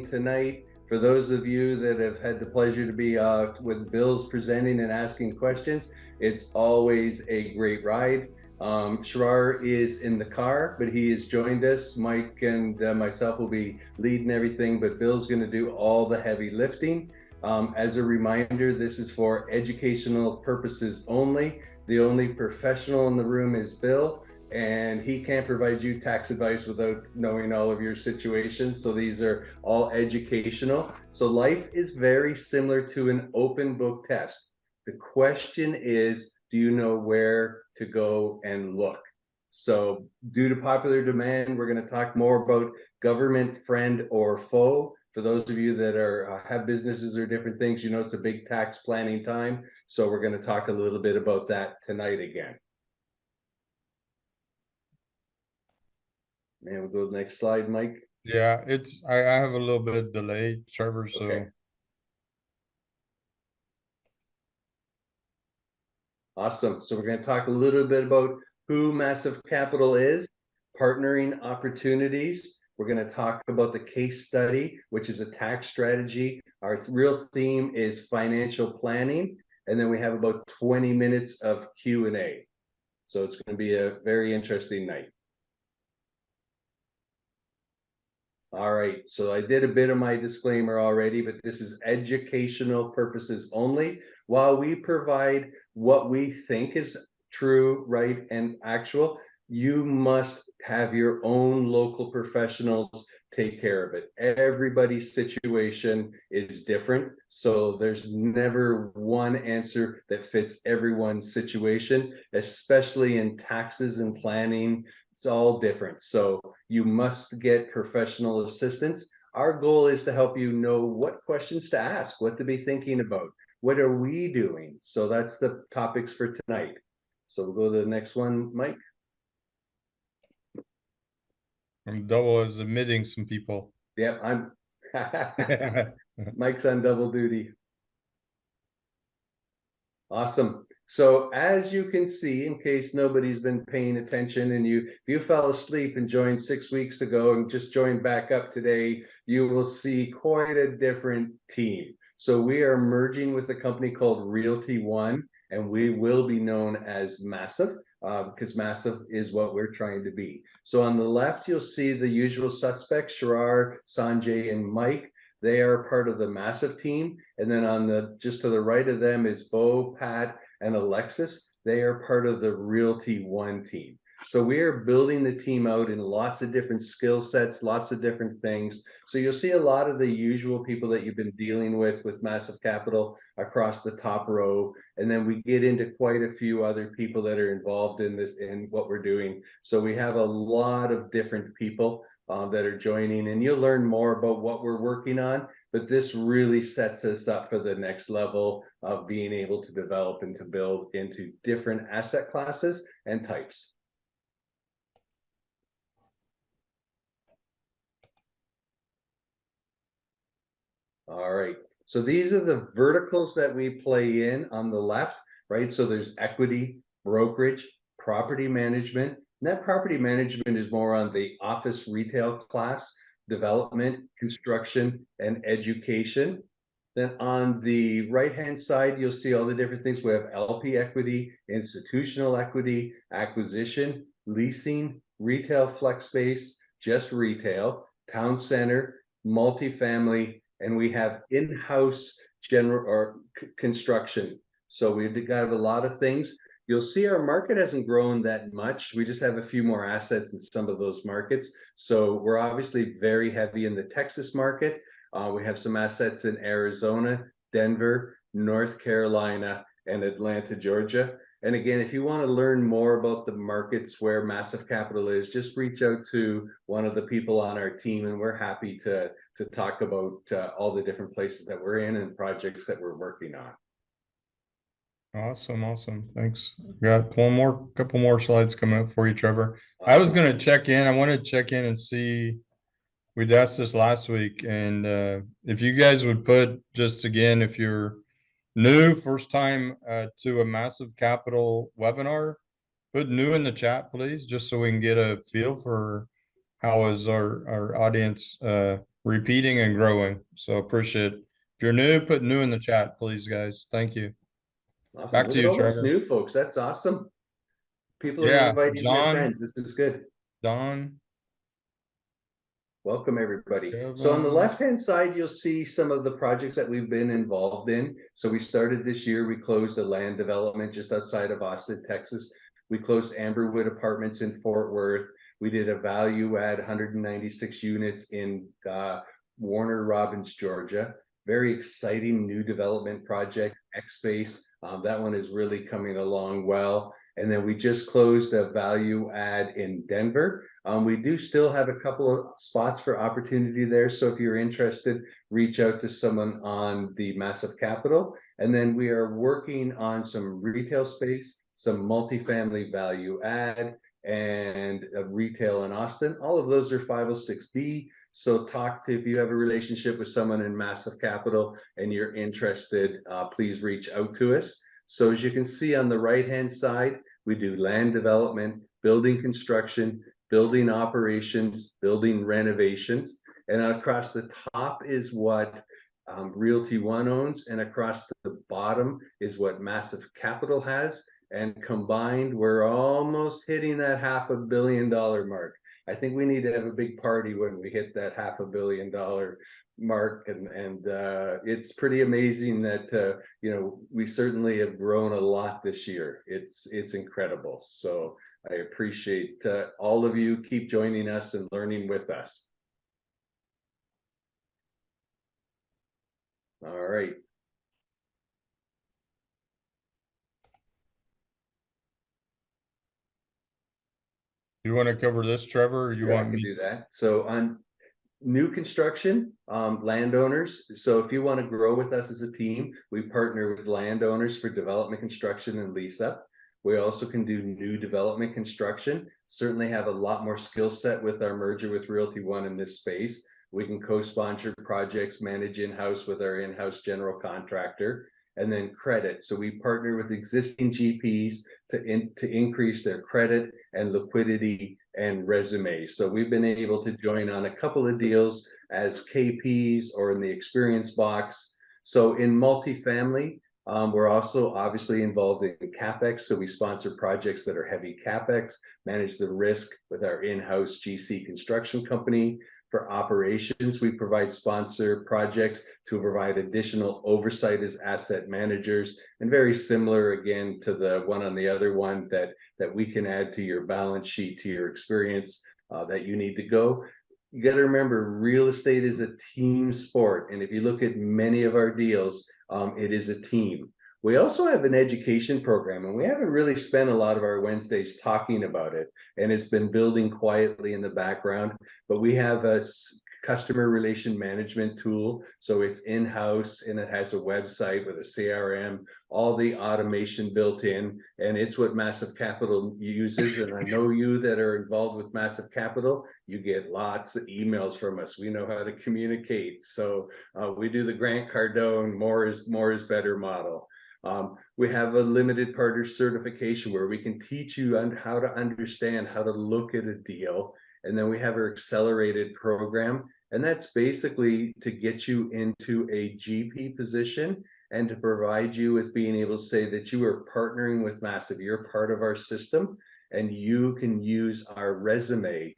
joining tonight. For those of you that have had the pleasure to be with Bill's presenting and asking questions, it's always a great ride. Sherrar is in the car, but he has joined us. Mike and myself will be leading everything, but Bill's going to do all the heavy lifting. As a reminder, this is for educational purposes only. The only professional in the room is Bill, and he can't provide you tax advice without knowing all of your situations. So these are all educational. So life is very similar to an open book test. The question is, do you know where to go and look? So due to popular demand, we're going to talk more about government friend or foe. For those of you that are have businesses or different things, you know it's a big tax planning time. So we're going to talk a little bit about that tonight again. And we'll go to the next slide, Mike. Yeah, I have a little bit of delay, Trevor, so. Okay. Awesome. So we're going to talk a little bit about who Massive Capital is, partnering opportunities. We're going to talk about the case study, which is a tax strategy. Our real theme is financial planning. And then we have about 20 minutes of Q&A. So it's going to be a very interesting night. All right, so I did a bit of my disclaimer already, but this is educational purposes only. While we provide what we think is true, right, and actual, you must have your own local professionals take care of it. Everybody's situation is different, so there's never one answer that fits everyone's situation, especially in taxes and planning. It's all different. So you must get professional assistance. Our goal is to help you know what questions to ask, what to be thinking about. What are we doing? So that's the topics for tonight. So we'll go to the next one, Mike. I'm double as admitting some people. Yeah, I'm Mike's on double duty. Awesome. So as you can see, in case nobody's been paying attention and if you fell asleep and joined 6 weeks ago and just joined back up today, you will see quite a different team. So we are merging with a company called Realty One, and we will be known as Massive because Massive is what we're trying to be. So on the left, you'll see the usual suspects, Sherrar, Sanjay, and Mike. They are part of the Massive team. And then on the just to the right of them is Bo, Pat, and Alexis. They are part of the Realty One team. So we are building the team out in lots of different skill sets, lots of different things. So you'll see a lot of the usual people that you've been dealing with Massive Capital across the top row. And then we get into quite a few other people that are involved in this, in what we're doing. So we have a lot of different people that are joining, and you'll learn more about what we're working on, but this really sets us up for the next level of being able to develop and to build into different asset classes and types. All right, so these are the verticals that we play in on the left, right? So there's equity, brokerage, property management. Net property management is more on the office retail class, development, construction, and education. Then on the right-hand side, you'll see all the different things. We have LP equity, institutional equity, acquisition, leasing, retail flex space, just retail, town center, multifamily, and we have in-house general or construction. So we've got a lot of things. You'll see our market hasn't grown that much. We just have a few more assets in some of those markets. So we're obviously very heavy in the Texas market. We have some assets in Arizona, Denver, North Carolina, and Atlanta, Georgia. And again, if you want to learn more about the markets where Massive Capital is, just reach out to one of the people on our team, and we're happy to talk about all the different places that we're in and projects that we're working on. Awesome. Thanks. Got couple more slides coming up for you, Trevor. Awesome. I was going to check in. I wanted to check in and see, we'd asked this last week, and if you guys would put, just again, if you're new, first time to a Massive Capital webinar, put new in the chat, please, just so we can get a feel for how is our audience repeating and growing. So appreciate it. If you're new, put new in the chat, please, guys. Thank you. Awesome. Back Look to at you, all those Trevor. new folks. That's awesome. People are Yeah, inviting their John, friends. This is good. Don, Welcome, everybody. So on the Kevin. left-hand side, you'll see some of the projects that we've been involved in. So we started this year, we closed a land development just outside of Austin, Texas. We closed Amberwood Apartments in Fort Worth. We did a value add 196 units in Warner Robins, Georgia. Very exciting new development project, X Space. That one is really coming along well. And then we just closed a value add in Denver. We do still have a couple of spots for opportunity there. So if you're interested, reach out to someone on the Massive Capital. And then we are working on some retail space, some multifamily value add, and a retail in Austin. All of those are 506B. So talk to, if you have a relationship with someone in Massive Capital and you're interested, please reach out to us. So as you can see on the right-hand side, we do land development, building construction, building operations, building renovations. And across the top is what Realty One owns, and across the bottom is what Massive Capital has. And combined, we're almost hitting that $500 million mark. I think we need to have a big party when we hit that $500 million mark, and it's pretty amazing that we certainly have grown a lot this year. It's incredible. So I appreciate all of you. Keep joining us and learning with us. All right. You want to cover this, Trevor, or you Sure, I want can me do to? that. So on new construction, landowners. So if you want to grow with us as a team, we partner with landowners for development, construction, and lease up. We also can do new development construction. Certainly have a lot more skill set with our merger with Realty One in this space. We can co-sponsor projects, manage in-house with our in-house general contractor, and then credit. So we partner with existing GPs to increase their credit and liquidity and resume. So we've been able to join on a couple of deals as KPs or in the experience box. So in multifamily, we're also obviously involved in CapEx. So we sponsor projects that are heavy CapEx, manage the risk with our in-house GC construction company. For operations, we provide sponsor projects to provide additional oversight as asset managers, and very similar again to the one on the other one that we can add to your balance sheet, to your experience that you need to go. You got to remember, real estate is a team sport. And if you look at many of our deals, it is a team. We also have an education program, and we haven't really spent a lot of our Wednesdays talking about it. And it's been building quietly in the background, but we have a customer relation management tool. So it's in-house and it has a website with a CRM, all the automation built in, and it's what Massive Capital uses. And I know you that are involved with Massive Capital, you get lots of emails from us. We know how to communicate. So we do the Grant Cardone, more is better model. We have a limited partner certification where we can teach you on how to understand how to look at a deal. And then we have our accelerated program, and that's basically to get you into a GP position and to provide you with being able to say that you are partnering with Massive. You're part of our system, and you can use our resume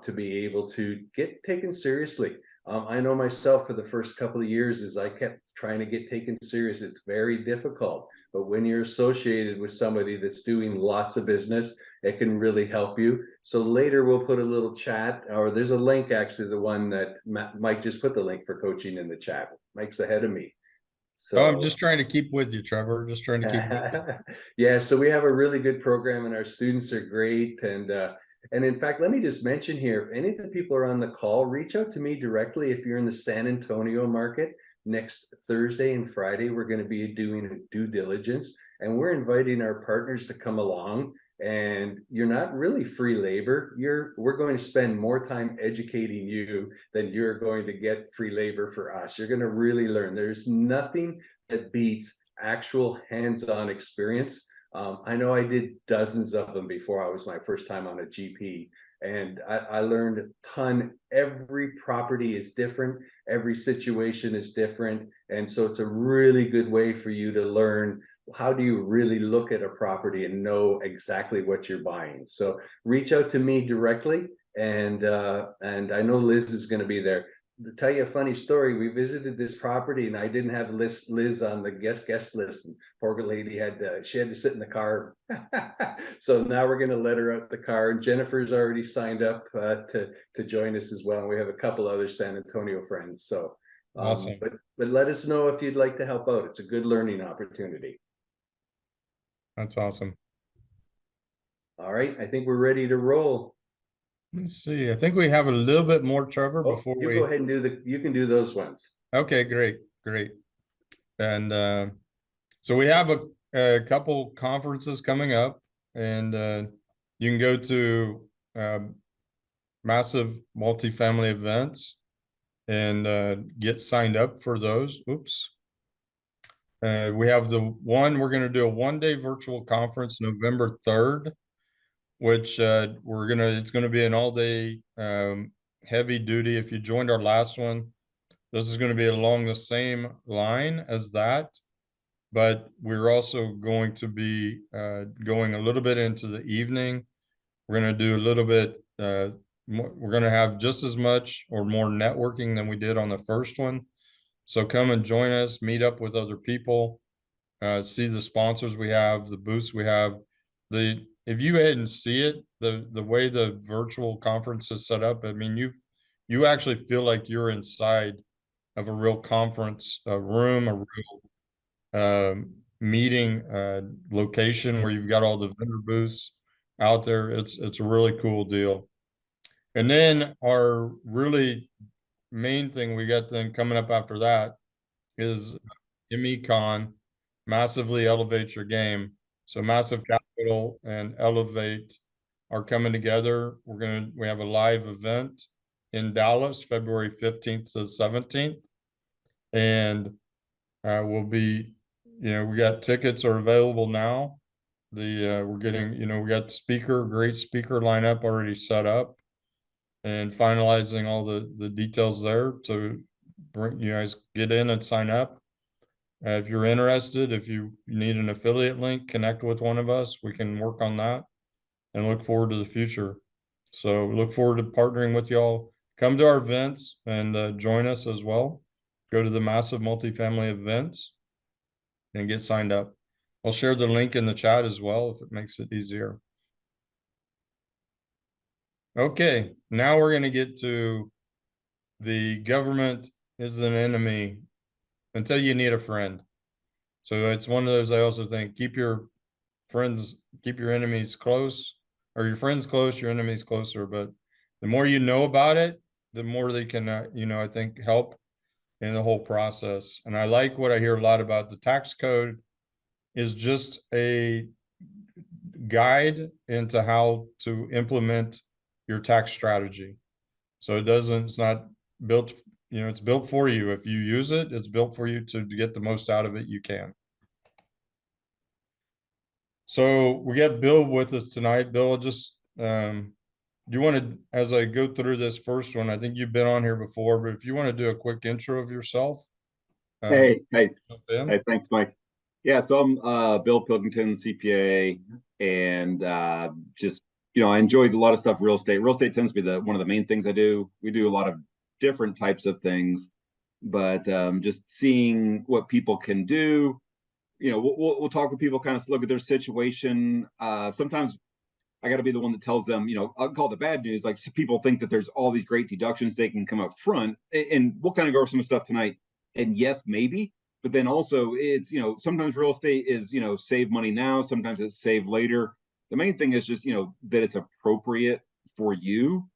to be able to get taken seriously. I know myself for the first couple of years as I kept trying to get taken serious, it's very difficult. But when you're associated with somebody that's doing lots of business, it can really help you. So later we'll put a little chat, or there's a link, actually, the one that Mike just put the link for coaching in the chat. Mike's ahead of me. Oh, I'm So just trying to keep with you, Trevor. Just trying to keep with you. yeah, so we have a really good program and our students are great. And in fact, let me just mention here, if any of the people are on the call, reach out to me directly. If you're in the San Antonio market, next Thursday and Friday, we're going to be doing a due diligence, and we're inviting our partners to come along. And you're not really free labor. We're going to spend more time educating you than you're going to get free labor for us. You're going to really learn. There's nothing that beats actual hands-on experience. I know I did dozens of them before I was my first time on a GP, And I learned a ton. Every property is different. Every situation is different. And so it's a really good way for you to learn how do you really look at a property and know exactly what you're buying. So reach out to me directly, and I know Liz is going to be there. To tell you a funny story, we visited this property and I didn't have Liz on the guest list. And poor lady had she had to sit in the car. So now we're going to let her out the car. And Jennifer's already signed up to join us as well. And we have a couple other San Antonio friends. So, Awesome. but let us know if you'd like to help out. It's a good learning opportunity. That's awesome. All right, I think we're ready to roll. Let's see. I think we have a little bit more, Trevor, Oh, before you we go ahead and you can do those ones. Okay, great, great. And so we have a couple conferences coming up, and you can go to massive multifamily events and get signed up for those. Oops. We have we're going to do a 1-day virtual conference November 3rd, which it's going to be an all-day heavy duty. If you joined our last one, this is going to be along the same line as that, but we're also going to be going a little bit into the evening. We're going to do a little bit we're going to have just as much or more networking than we did on the first one. So come and join us, meet up with other people, see the sponsors we have, the booths we have. If you head and see it, the way the virtual conference is set up, I mean, you actually feel like you're inside of a real conference room, a real meeting location where you've got all the vendor booths out there. It's a really cool deal. And then our really main thing we got then coming up after that is MECon, Massively Elevate Your Game. So Massive Capital and Elevate are coming together. We have a live event in Dallas, February 15th to 17th. And we'll be, we got tickets are available now. We're getting, we got great speaker lineup already set up and finalizing all the details there to bring you guys get in and sign up. If you're interested, if you need an affiliate link, connect with one of us. We can work on that and look forward to the future. So look forward to partnering with y'all. Come to our events and join us as well. Go to the Massive Multifamily events and get signed up. I'll share the link in the chat as well if it makes it easier. Okay, now we're going to get to the government is an enemy until you need a friend. So it's one of those, I also think, keep your enemies close, or your friends close, your enemies closer. But the more you know about it, the more they can, I think, help in the whole process. And I like what I hear a lot about. The tax code is just a guide into how to implement your tax strategy. So it's not built, it's built for you. If you use it, it's built for you to get the most out of it you can. So we got Bill with us tonight. Bill, just do you want to, as I go through this first one, I think you've been on here before, but if you want to do a quick intro of yourself. Hey, thanks, Mike. Yeah, so I'm Bill Pilkington, CPA, and just I enjoyed a lot of stuff real estate. Real estate tends to be one of the main things I do. We do a lot of different types of things, but just seeing what people can do. We'll talk with people, kind of look at their situation. Sometimes I got to be the one that tells them, I'll call it the bad news. Like people think that there's all these great deductions they can come up front, and we'll kind of go over some stuff tonight. And yes, maybe, but then also it's, sometimes real estate is, save money now, sometimes it's save later. The main thing is just, that it's appropriate for you.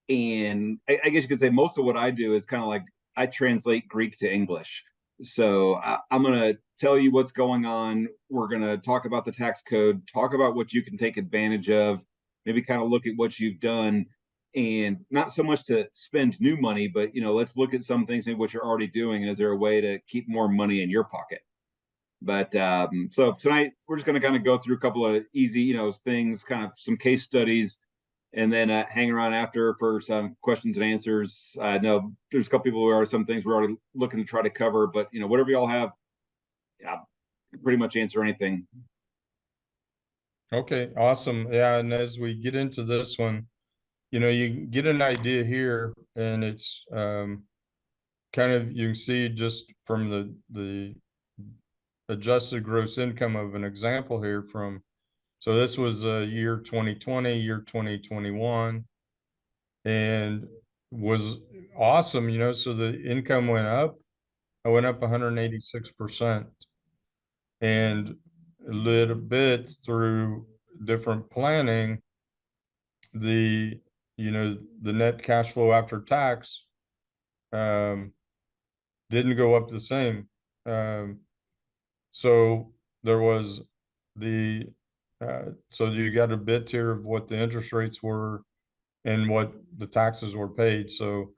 And I guess you could say most of what I do is kind of like I translate Greek to English. So I'm going to tell you what's going on. We're going to talk about the tax code, talk about what you can take advantage of, maybe kind of look at what you've done, and not so much to spend new money, but let's look at some things, maybe what you're already doing, and is there a way to keep more money in your pocket? But so tonight we're just going to kind of go through a couple of easy, things, kind of some case studies, and then hang around after for some questions and answers. I know there's a couple people who are some things we're already looking to try to cover, but whatever y'all have, yeah, pretty much answer anything. Okay, awesome. Yeah, and as we get into this one, you get an idea here, and it's kind of, you can see just from the adjusted gross income of an example here from, so this was year 2020, year 2021, and was awesome, so the income went up. I went up 186%, and a little bit through different planning, the the net cash flow after tax didn't go up the same. So there was the so you got a bit here of what the interest rates were and what the taxes were paid. So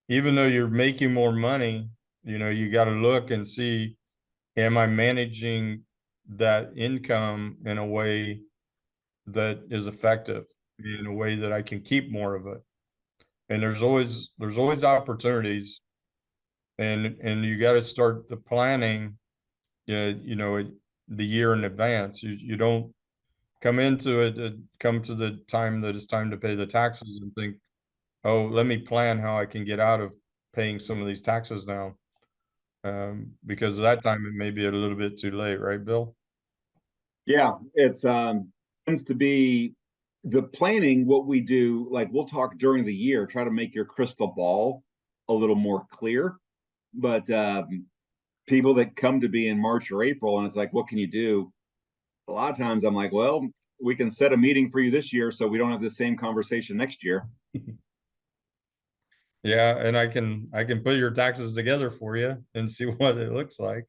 even though you're making more money, you got to look and see, am I managing that income in a way that is effective, in a way that I can keep more of it? And there's always opportunities, and you got to start the planning, the year in advance. You don't come into it, come to the time that it's time to pay the taxes and think, oh, let me plan how I can get out of paying some of these taxes now. Because at that time it may be a little bit too late, right, Bill? Yeah, it's tends to be the planning. What we do, like we'll talk during the year, try to make your crystal ball a little more clear. But people that come to be in March or April, and it's like, what can you do? A lot of times I'm like, well, we can set a meeting for you this year so we don't have the same conversation next year. Yeah, and I can put your taxes together for you and see what it looks like.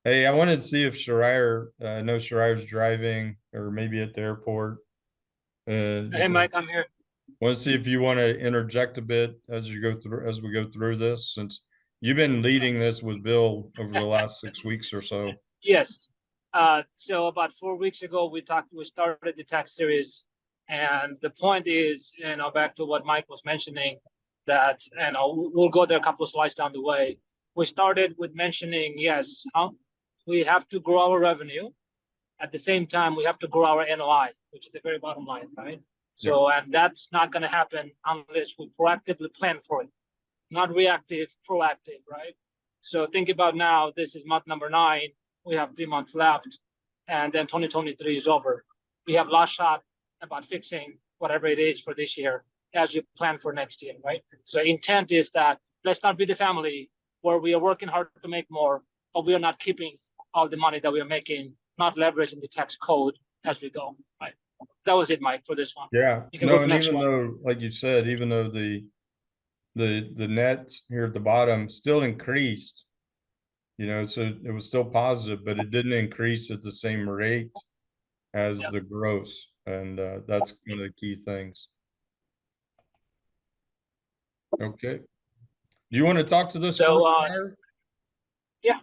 Hey, I wanted to see if Shariah, I know Shariah's driving or maybe at the airport. Hey, Mike, I'm here. Want to see if you want to interject a bit as we go through this, since you've been leading this with Bill over the last 6 weeks or so. Yes. So about 4 weeks ago, we started the tax series, and the point is, back to what Mike was mentioning, that, we'll go there a couple of slides down the way. We started with mentioning, yes, we have to grow our revenue. At the same time, we have to grow our NOI, which is the very bottom line, right? So, and that's not going to happen unless we proactively plan for it, not reactive, proactive, right? So think about now, this is month number 9. We have 3 months left, and then 2023 is over. We have last shot about fixing whatever it is for this year as you plan for next year, right? So intent is that let's not be the family where we are working hard to make more, but we are not keeping all the money that we are making, not leveraging the tax code as we go, right? That was it, Mike, for this one. Yeah, no, and even though, like you said, even though the net here at the bottom still increased, so it was still positive, but it didn't increase at the same rate as the gross, and that's one of the key things. Okay, do you want to talk to this first? Yeah,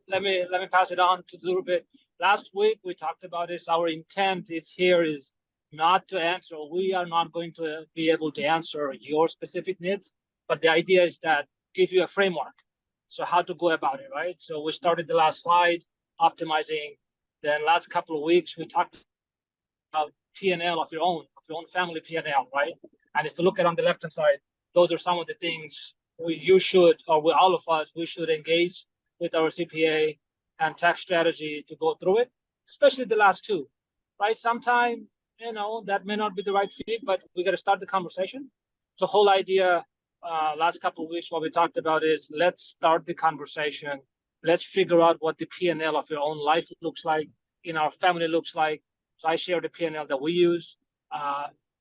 let me pass it on to a little bit. Last week we talked about this. Our intent is not to answer. We are not going to be able to answer your specific needs, but the idea is that give you a framework. So how to go about it, right? So we started the last slide, optimizing. Then last couple of weeks, we talked about P&L of your own family P&L, right? And if you look at on the left-hand side, those are some of the things all of us, we should engage with our CPA and tax strategy to go through it, especially the last two, right? Sometime, that may not be the right fit, but we got to start the conversation. So whole idea, last couple of weeks, what we talked about is let's start the conversation. Let's figure out what the P&L of your own life looks like, in our family looks like. So I share the P&L that we use,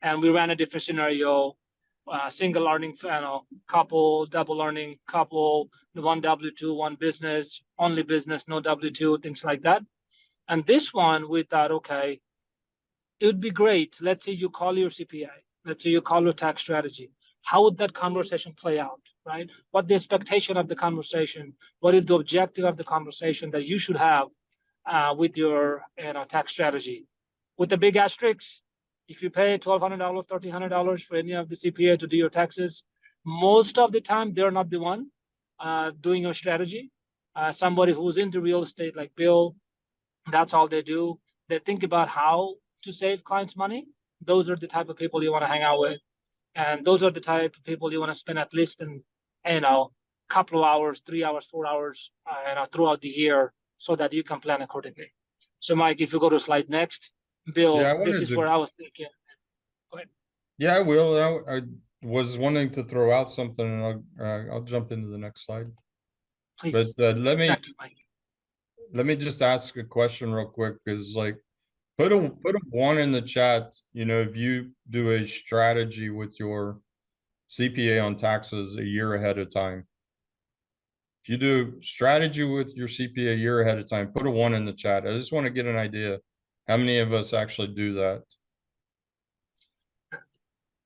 and we ran a different scenario, single earning, couple, double earning couple, one W-2, one business, only business, no W-2, things like that. And this one, we thought, okay, it would be great. Let's say you call your CPA. Let's say you call your tax strategy. How would that conversation play out, right? What the expectation of the conversation? What is the objective of the conversation that you should have with your tax strategy? With the big asterisks, If you pay $1,200, $1,300 for any of the CPA to do your taxes, most of the time they're not the one doing your strategy. Somebody who's into real estate like Bill, that's all they do. They think about how to save clients money. Those are the type of people you want to hang out with. And those are the type of people you want to spend at least in, couple of hours, 3 hours, 4 hours, throughout the year, so that you can plan accordingly. So Mike, if you go to slide next, Bill, Yeah, this is where I was thinking. Go ahead. Yeah, I will. I was wanting to throw out something, and I'll jump into the next slide. Please. But Thank you, Mike. let me just ask a question real quick, because like put a 1 in the chat, if you do a strategy with your CPA on taxes a year ahead of time. If you do strategy with your CPA a year ahead of time, put a 1 in the chat. I just want to get an idea how many of us actually do that.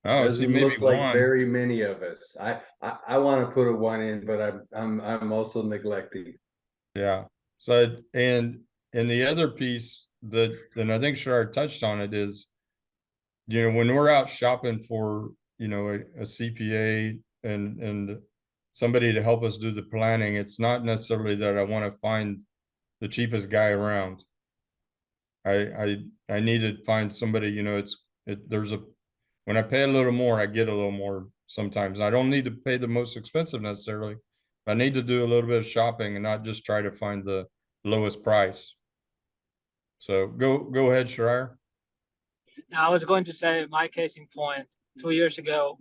Oh, see, Doesn't maybe look like 1. very many of us. I want to put a 1 in, but I'm also neglecting. Yeah. So, and the other piece that, and I think Shar touched on it, is, when we're out shopping for, a CPA and somebody to help us do the planning, it's not necessarily that I want to find the cheapest guy around. I need to find somebody, when I pay a little more, I get a little more sometimes. I don't need to pay the most expensive necessarily. I need to do a little bit of shopping and not just try to find the lowest price. So go ahead, Shariar. Now, I was going to say my case in point, 2 years ago,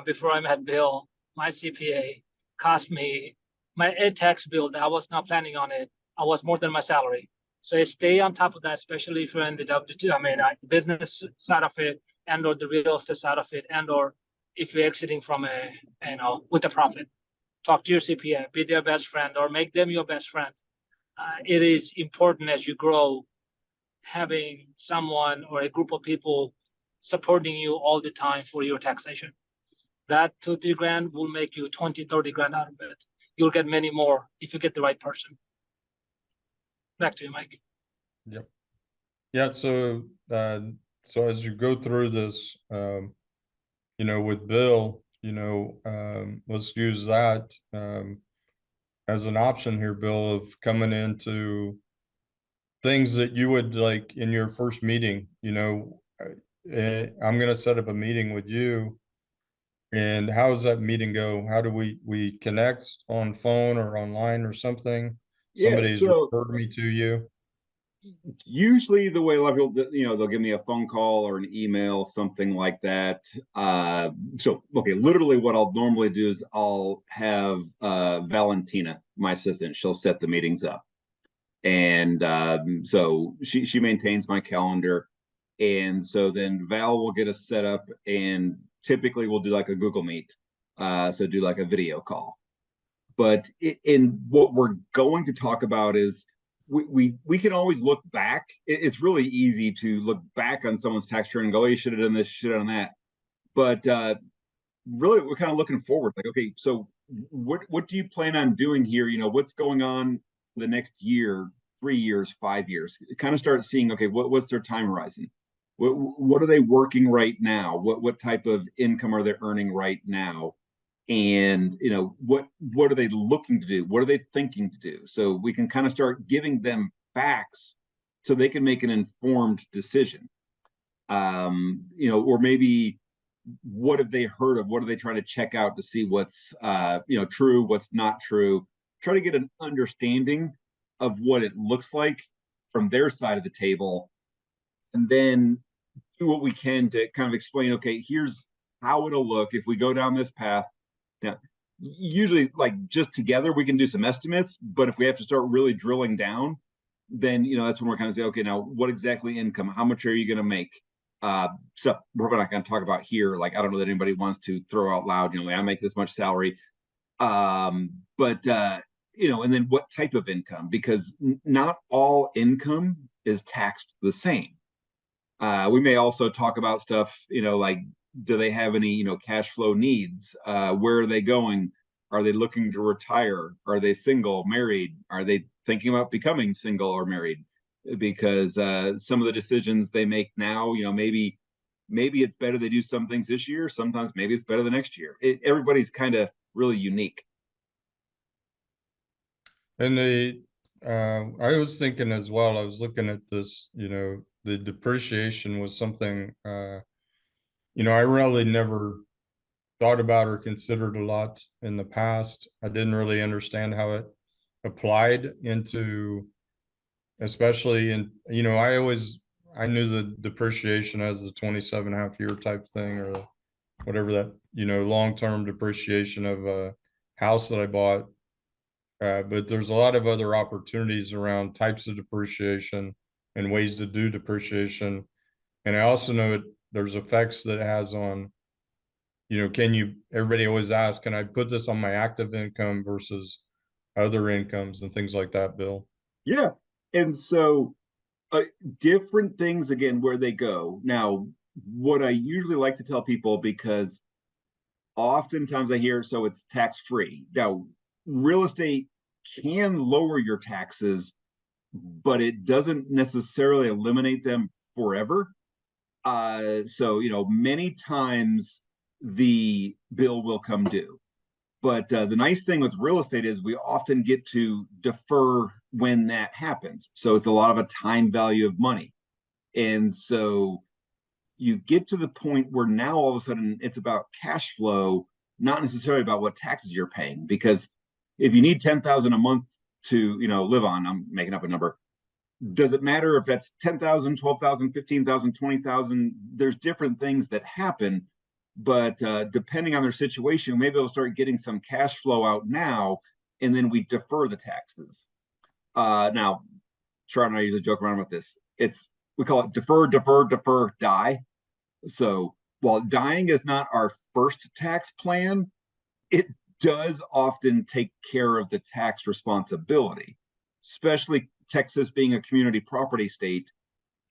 before I met Bill, my CPA cost me my tax bill that I was not planning on it. I was more than my salary. So I stay on top of that, especially if you're in the W2, business side of it, and or the real estate side of it, and or if you're exiting from with a profit. Talk to your CPA, be their best friend, or make them your best friend. It is important as you grow, having someone or a group of people supporting you all the time for your taxation. That 2-3 grand will make you 20-30 grand out of it. You'll get many more if you get the right person. Back to you, Mike. Yep. Yeah. So as you go through this, with Bill, let's use that as an option here, Bill, of coming into things that you would like in your first meeting. I'm going to set up a meeting with you. And how does that meeting go? How do we connect on phone or online or something? Somebody's referred me to you. Usually the way a lot of people, they'll give me a phone call or an email, something like that. Okay, literally what I'll normally do is I'll have Valentina, my assistant, she'll set the meetings up. And so she maintains my calendar. And so then Val will get us set up, and typically we'll do like a Google Meet. So do like a video call. But in what we're going to talk about is we can always look back. It's really easy to look back on someone's tax return and go, oh, you should have done this, should have done that. But really, we're kind of looking forward. Like, okay, so what do you plan on doing here? What's going on the next year, 3 years, 5 years? Kind of start seeing, okay, what's their time horizon? What are they working right now? What type of income are they earning right now? And what are they looking to do? What are they thinking to do? So we can kind of start giving them facts so they can make an informed decision. Or maybe what have they heard of? What are they trying to check out to see what's true, what's not true? Try to get an understanding of what it looks like from their side of the table, and then do what we can to kind of explain, okay, here's how it'll look if we go down this path. Now, usually, like, just together we can do some estimates, but if we have to start really drilling down, then that's when we're kind of say, okay, now what exactly income? How much are you going to make? Stuff we're not going to talk about here. Like, I don't know that anybody wants to throw out loud, I make this much salary. But and then what type of income? Because not all income is taxed the same. We may also talk about stuff, like, do they have any, cash flow needs? Where are they going? Are they looking to retire? Are they single, married? Are they thinking about becoming single or married? Because some of the decisions they make now, maybe maybe it's better they do some things this year. Sometimes maybe it's better the next year. Everybody's kind of really unique. And I was thinking as well, I was looking at this, the depreciation was something, I really never thought about or considered a lot in the past. I didn't really understand how it applied into, especially in, I knew the depreciation as the 27.5 year type thing, or whatever that, long-term depreciation of a house that I bought. But there's a lot of other opportunities around types of depreciation and ways to do depreciation. And I also know there's effects that it has on, everybody always asks, can I put this on my active income versus other incomes and things like that, Bill? Yeah. And so different things, again, where they go. Now, what I usually like to tell people, because oftentimes I hear, so it's tax-free. Now, real estate can lower your taxes, but it doesn't necessarily eliminate them forever. So, many times the bill will come due. But the nice thing with real estate is we often get to defer when that happens. So it's a lot of a time value of money. And so you get to the point where now all of a sudden it's about cash flow, not necessarily about what taxes you're paying. Because if you need $10,000 a month to, live on, I'm making up a number. Does it matter if that's 10,000, 12,000, 15,000, 20,000? There's different things that happen, but depending on their situation, maybe they'll start getting some cash flow out now, and then we defer the taxes. Now, Char and I usually joke around with this. We call it defer, defer, defer, die. So while dying is not our first tax plan, it does often take care of the tax responsibility, especially Texas being a community property state.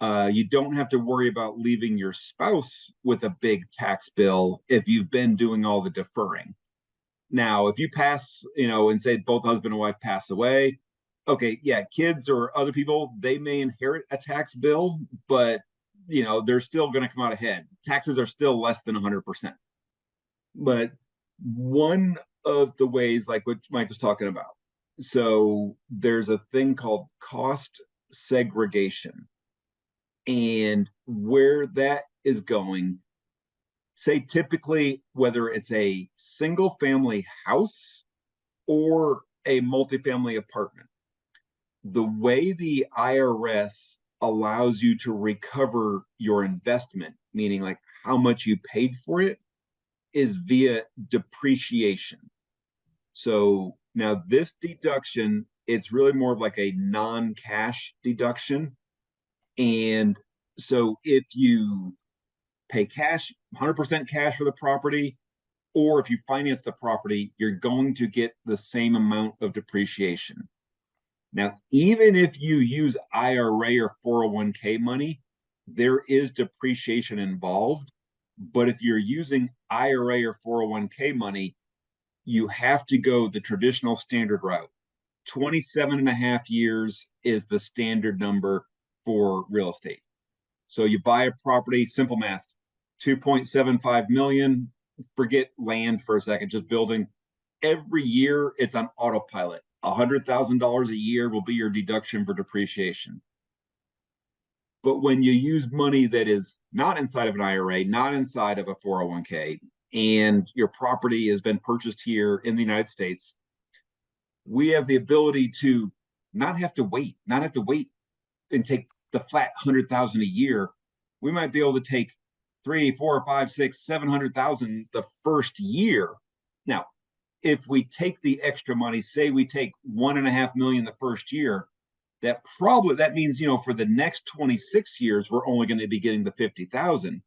You don't have to worry about leaving your spouse with a big tax bill if you've been doing all the deferring. Now, if you pass, and say both husband and wife pass away, okay, yeah, kids or other people, they may inherit a tax bill, but they're still going to come out ahead. Taxes are still less than 100%. But one of the ways, like what Mike was talking about, so there's a thing called cost segregation. And where that is going, say typically whether it's a single family house or a multifamily apartment, the way the IRS allows you to recover your investment, meaning like how much you paid for it, is via depreciation. So now this deduction, it's really more of like a non-cash deduction. And so if you pay cash, 100% cash for the property, or if you finance the property, you're going to get the same amount of depreciation. Now, even if you use IRA or 401k money, there is depreciation involved. But if you're using IRA or 401k money, you have to go the traditional standard route. 27.5 years is the standard number for real estate. So you buy a property, simple math, 2.75 million, forget land for a second, just building. Every year it's on autopilot. $100,000 a year will be your deduction for depreciation. But when you use money that is not inside of an IRA, not inside of a 401k, and your property has been purchased here in the United States, we have the ability to not have to wait and take the flat 100,000 a year. We might be able to take 3, 4, 5, 6, 700,000 the first year. Now, if we take the extra money, say we take 1.5 million the first year, that means, for the next 26 years, we're only going to be getting the 50,000.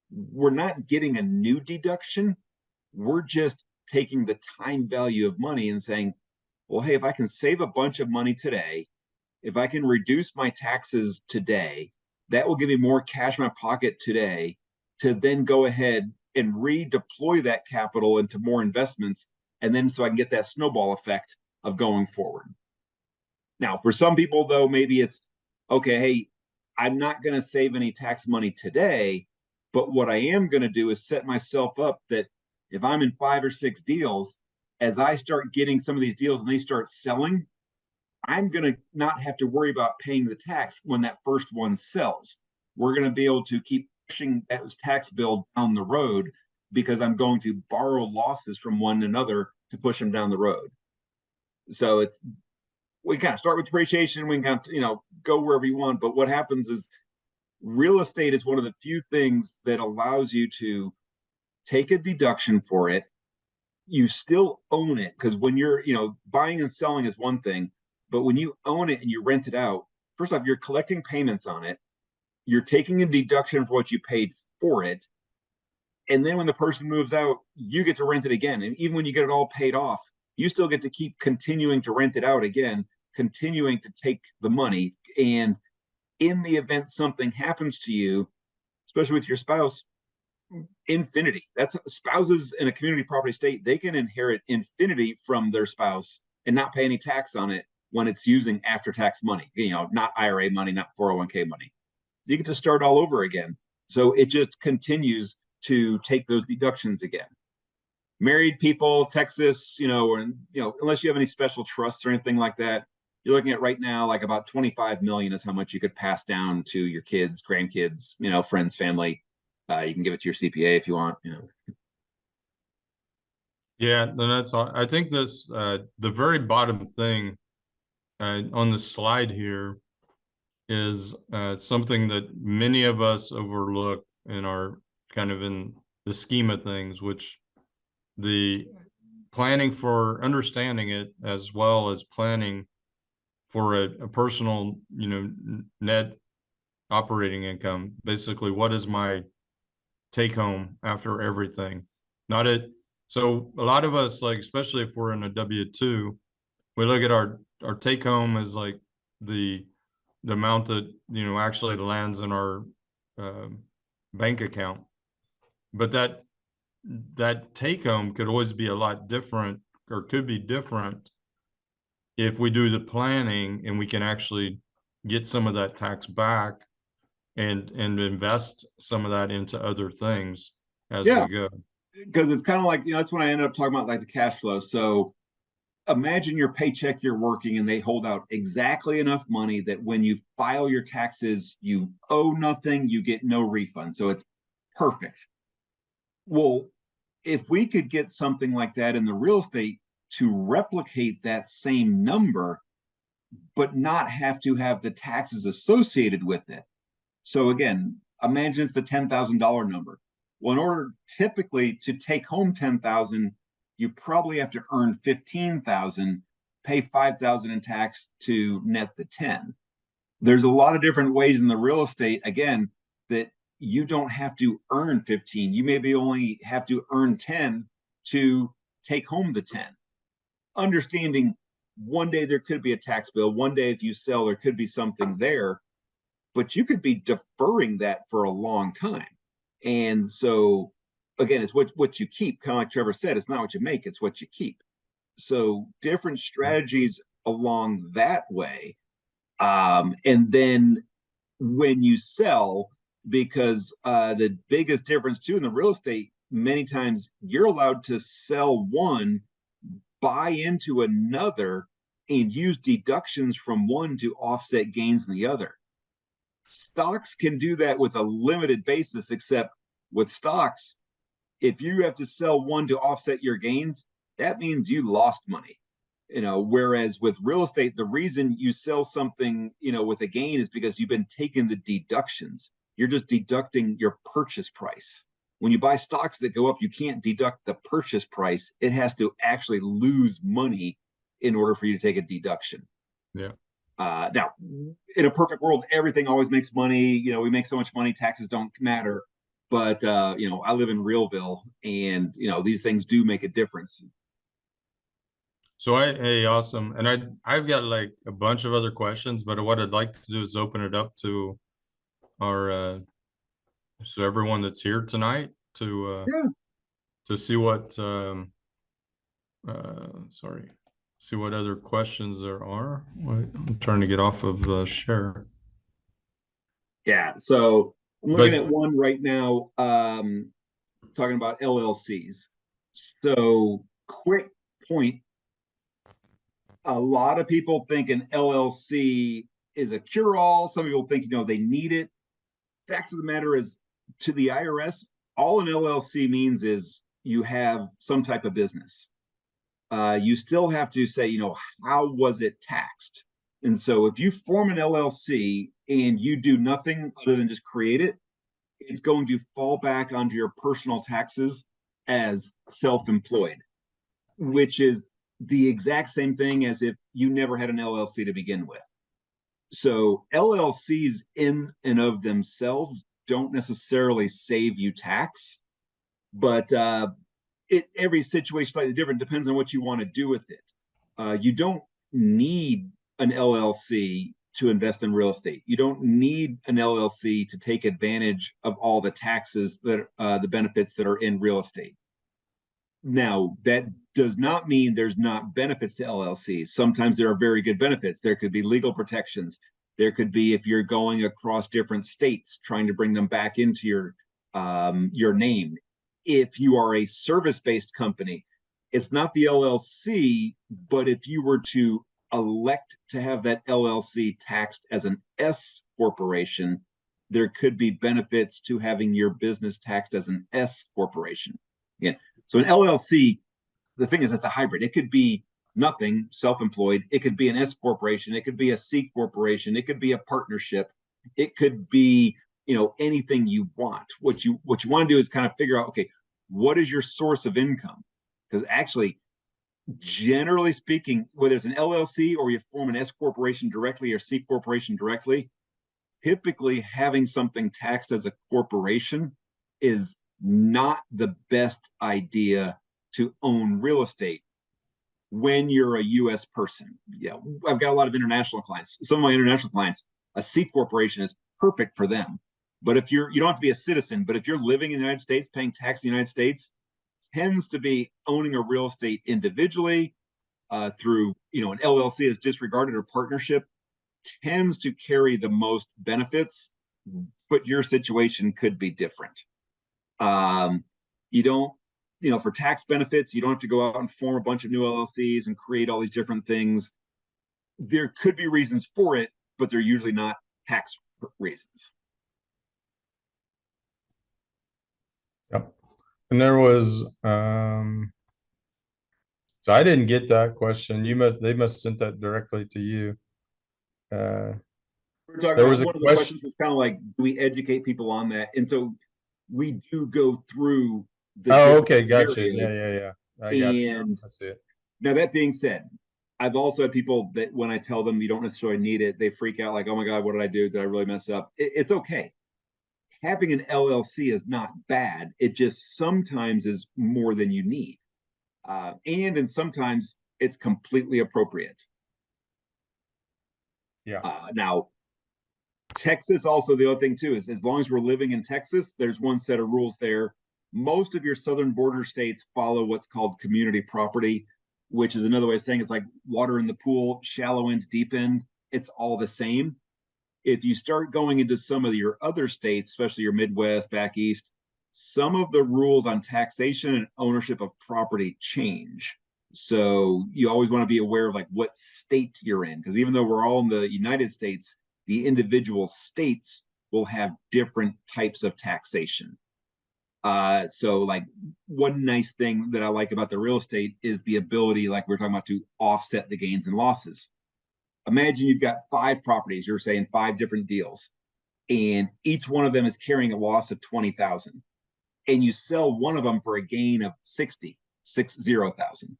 We're not getting a new deduction. We're just taking the time value of money and saying, well, hey, if I can save a bunch of money today, if I can reduce my taxes today, that will give me more cash in my pocket today to then go ahead and redeploy that capital into more investments. And then so I can get that snowball effect of going forward. Now, for some people, though, maybe it's, okay, hey, I'm not going to save any tax money today, But what I am going to do is set myself up that if I'm in 5 or 6 deals, as I start getting some of these deals and they start selling, I'm going to not have to worry about paying the tax when that first one sells. We're going to be able to keep pushing that tax bill down the road because I'm going to borrow losses from one another to push them down the road. So we kind of start with depreciation, we can kind of, go wherever you want. But what happens is real estate is one of the few things that allows you to take a deduction for it. You still own it, because when you're, buying and selling is one thing, but when you own it and you rent it out, first off, you're collecting payments on it. You're taking a deduction for what you paid for it. And then when the person moves out, you get to rent it again. And even when you get it all paid off, you still get to keep continuing to rent it out again, continuing to take the money. And in the event something happens to you, especially with your spouse, infinity. That's spouses in a community property state. They can inherit infinity from their spouse and not pay any tax on it when it's using after-tax money, not IRA money, not 401k money. You get to start all over again. So it just continues to take those deductions again. Married people, Texas, unless you have any special trusts or anything like that, you're looking at right now, like about 25 million is how much you could pass down to your kids, grandkids, friends, family. You can give it to your CPA if you want. Yeah, no, that's all. I think this, the very bottom thing on the slide here is something that many of us overlook in our kind of in the scheme of things, which the planning for understanding it as well as planning for a personal, net operating income. Basically, what is my take home after everything? Not it. So a lot of us, like, especially if we're in a W-2, we look at our take home as like the amount that, actually lands in our bank account. But that take home could always be a lot different, or could be different, if we do the planning and we can actually get some of that tax back and invest some of that into other things as we go. Because it's kind of like, that's when I ended up talking about like the cash flow. So imagine your paycheck, you're working and they hold out exactly enough money that when you file your taxes, you owe nothing, you get no refund. So it's perfect. Well, if we could get something like that in the real estate to replicate that same number, but not have to have the taxes associated with it. So again, imagine it's the $10,000 number. Well, in order typically to take home 10,000, you probably have to earn 15,000, pay 5,000 in tax to net the 10. There's a lot of different ways in the real estate, again, that you don't have to earn 15. You maybe only have to earn 10 to take home the 10. Understanding one day there could be a tax bill, one day if you sell, there could be something there, but you could be deferring that for a long time. And so again, it's what you keep, kind of like Trevor said, it's not what you make, it's what you keep. So different strategies along that way. And then when you sell, because the biggest difference too in the real estate, many times you're allowed to sell one, buy into another, and use deductions from one to offset gains in the other. Stocks can do that with a limited basis, except with stocks, if you have to sell one to offset your gains, that means you lost money. Whereas with real estate, the reason you sell something, with a gain is because you've been taking the deductions. You're just deducting your purchase price. When you buy stocks that go up, you can't deduct the purchase price. It has to actually lose money in order for you to take a deduction. Yeah. Now, in a perfect world, everything always makes money. We make so much money, taxes don't matter. But, I live in Realville, and, these things do make a difference. So hey, awesome. And I've got like a bunch of other questions, but what I'd like to do is open it up to our so everyone that's here tonight to see what see what other questions there are. I'm trying to get off of share. Yeah. So I'm looking at one right now, talking about LLCs. So quick point. A lot of people think an LLC is a cure-all. Some people think, they need it. Fact of the matter is, to the IRS, all an LLC means is you have some type of business. You still have to say, how was it taxed? And so if you form an LLC and you do nothing other than just create it, it's going to fall back onto your personal taxes as self-employed, which is the exact same thing as if you never had an LLC to begin with. So LLCs in and of themselves don't necessarily save you tax, but every situation slightly different, depends on what you want to do with it. You don't need an LLC to invest in real estate. You don't need an LLC to take advantage of all the taxes that the benefits that are in real estate. Now, that does not mean there's not benefits to LLCs. Sometimes there are very good benefits. There could be legal protections. There could be, if you're going across different states, trying to bring them back into your name. If you are a service-based company, it's not the LLC, but if you were to elect to have that LLC taxed as an S corporation, there could be benefits to having your business taxed as an S corporation. Yeah. So an LLC, the thing is, it's a hybrid. It could be nothing, self-employed. It could be an S corporation. It could be a C corporation. It could be a partnership. It could be, anything you want. What you want to do is kind of figure out, okay, what is your source of income? Because actually, generally speaking, whether it's an LLC or you form an S corporation directly or C corporation directly, typically having something taxed as a corporation is not the best idea to own real estate when you're a U.S. person. I've got a lot of international clients. Some of my international clients, a C corporation is perfect for them. But if you don't have to be a citizen, but if you're living in the United States, paying tax in the United States, tends to be owning a real estate individually through, an LLC is disregarded, or partnership tends to carry the most benefits, but your situation could be different. You don't, for tax benefits, you don't have to go out and form a bunch of new LLCs and create all these different things. There could be reasons for it, but they're usually not tax reasons. Yep. And there was, so I didn't get that question. They must have sent that directly to you. We're talking There about was a one of the question. questions was kind of like, do we educate people on that? And so we do go through the Okay, gotcha. scenarios. Yeah. I got it. And I see it. Now, that being said, I've also had people that when I tell them you don't necessarily need it, they freak out like, oh my God, what did I do? Did I really mess up? It's okay. Having an LLC is not bad. It just sometimes is more than you need. And sometimes it's completely appropriate. Yeah. Now, Texas also, the other thing too, is as long as we're living in Texas, there's one set of rules there. Most of your southern border states follow what's called community property, which is another way of saying it's like water in the pool, shallow end, deep end. It's all the same. If you start going into some of your other states, especially your Midwest, back east, some of the rules on taxation and ownership of property change. So you always want to be aware of like what state you're in, because even though we're all in the United States, the individual states will have different types of taxation. So like one nice thing that I like about the real estate is the ability, like we're talking about, to offset the gains and losses. Imagine you've got 5 properties, you're saying 5 different deals, and each one of them is carrying a loss of 20,000, and you sell one of them for a gain of 60,000.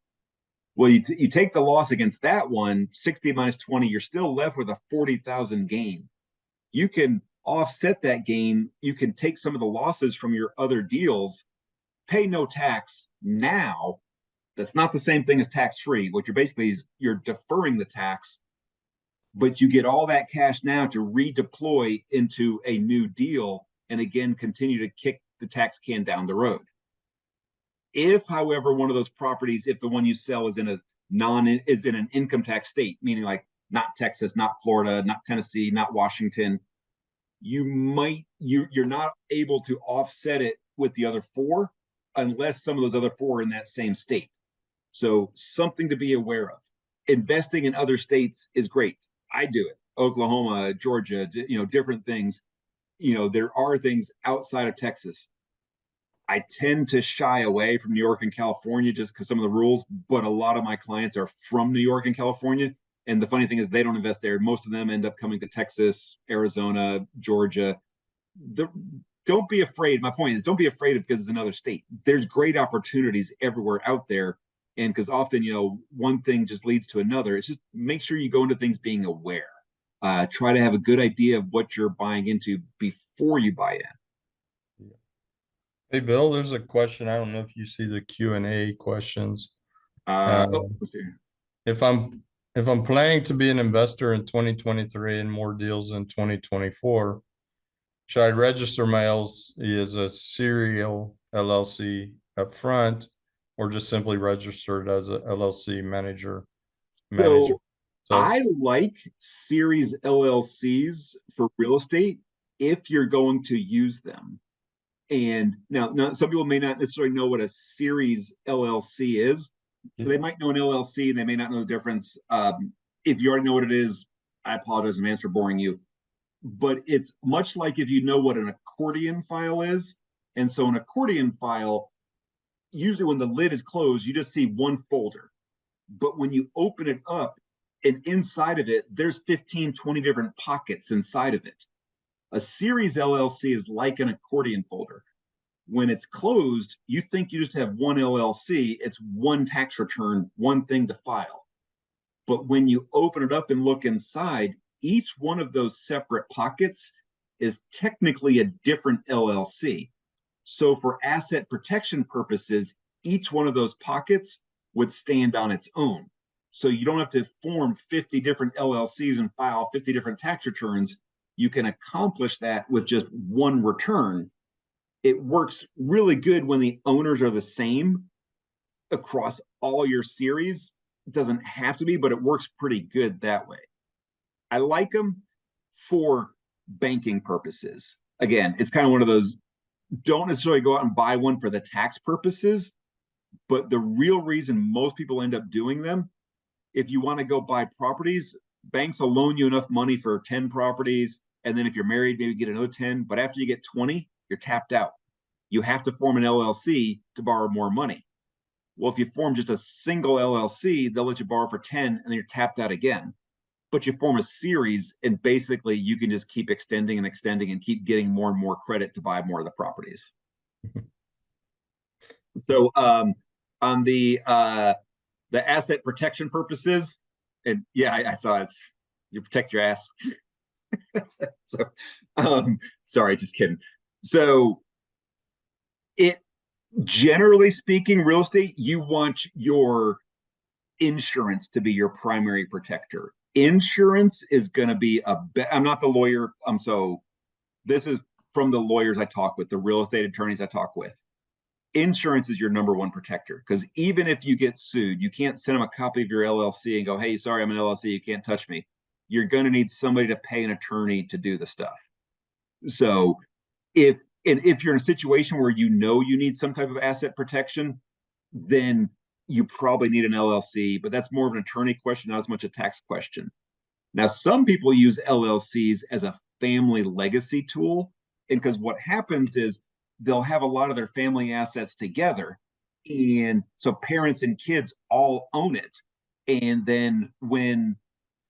Well, you take the loss against that one, 60 minus 20, you're still left with a 40,000 gain. You can offset that gain. You can take some of the losses from your other deals, pay no tax now. That's not the same thing as tax-free. What you're basically is you're deferring the tax, but you get all that cash now to redeploy into a new deal and again continue to kick the tax can down the road. If, however, one of those properties, if the one you sell is in an income tax state, meaning like not Texas, not Florida, not Tennessee, not Washington, you're not able to offset it with the other 4 unless some of those other 4 are in that same state. So something to be aware of. Investing in other states is great. I do it. Oklahoma, Georgia, different things. There are things outside of Texas. I tend to shy away from New York and California just because some of the rules, but a lot of my clients are from New York and California. And the funny thing is they don't invest there. Most of them end up coming to Texas, Arizona, Georgia. Don't be afraid. My point is, don't be afraid of because it's another state. There's great opportunities everywhere out there. And because often, one thing just leads to another. It's just make sure you go into things being aware. Try to have a good idea of what you're buying into before you buy in. Hey, Bill, there's a question. I don't know if you see the Q&A questions. Let's see. If I'm planning to be an investor in 2023 and more deals in 2024, should I register my LLC as a serial LLC up front, or just simply register it as a LLC manager? So I like series LLCs for real estate if you're going to use them. And now some people may not necessarily know what a series LLC is. They might know an LLC and they may not know the difference. If you already know what it is, I apologize in advance for boring you. But it's much like if you know what an accordion file is. And so an accordion file, usually when the lid is closed, you just see one folder. But when you open it up and inside of it, there's 15, 20 different pockets inside of it. A series LLC is like an accordion folder. When it's closed, you think you just have one LLC. It's one tax return, one thing to file. But when you open it up and look inside, each one of those separate pockets is technically a different LLC. So for asset protection purposes, each one of those pockets would stand on its own. So you don't have to form 50 different LLCs and file 50 different tax returns. You can accomplish that with just one return. It works really good when the owners are the same across all your series. It doesn't have to be, but it works pretty good that way. I like them for banking purposes. Again, it's kind of one of those, don't necessarily go out and buy one for the tax purposes, but the real reason most people end up doing them, if you want to go buy properties, banks will loan you enough money for 10 properties. And then if you're married, maybe get another 10. But after you get 20, you're tapped out. You have to form an LLC to borrow more money. Well, if you form just a single LLC, they'll let you borrow for 10 and then you're tapped out again. But you form a series and basically you can just keep extending and extending and keep getting more and more credit to buy more of the properties. So on the asset protection purposes, and yeah, I saw it. You protect your ass. So sorry, just kidding. So it, generally speaking, real estate, you want your insurance to be your primary protector. Insurance is going to be I'm not the lawyer. So this is from the lawyers I talk with, the real estate attorneys I talk with. Insurance is your number one protector, because even if you get sued, you can't send them a copy of your LLC and go, hey, sorry, I'm an LLC, you can't touch me. You're going to need somebody to pay an attorney to do the stuff. So if you're in a situation where you know you need some type of asset protection, then you probably need an LLC, but that's more of an attorney question, not as much a tax question. Now, some people use LLCs as a family legacy tool, and because what happens is they'll have a lot of their family assets together, and so parents and kids all own it. And then when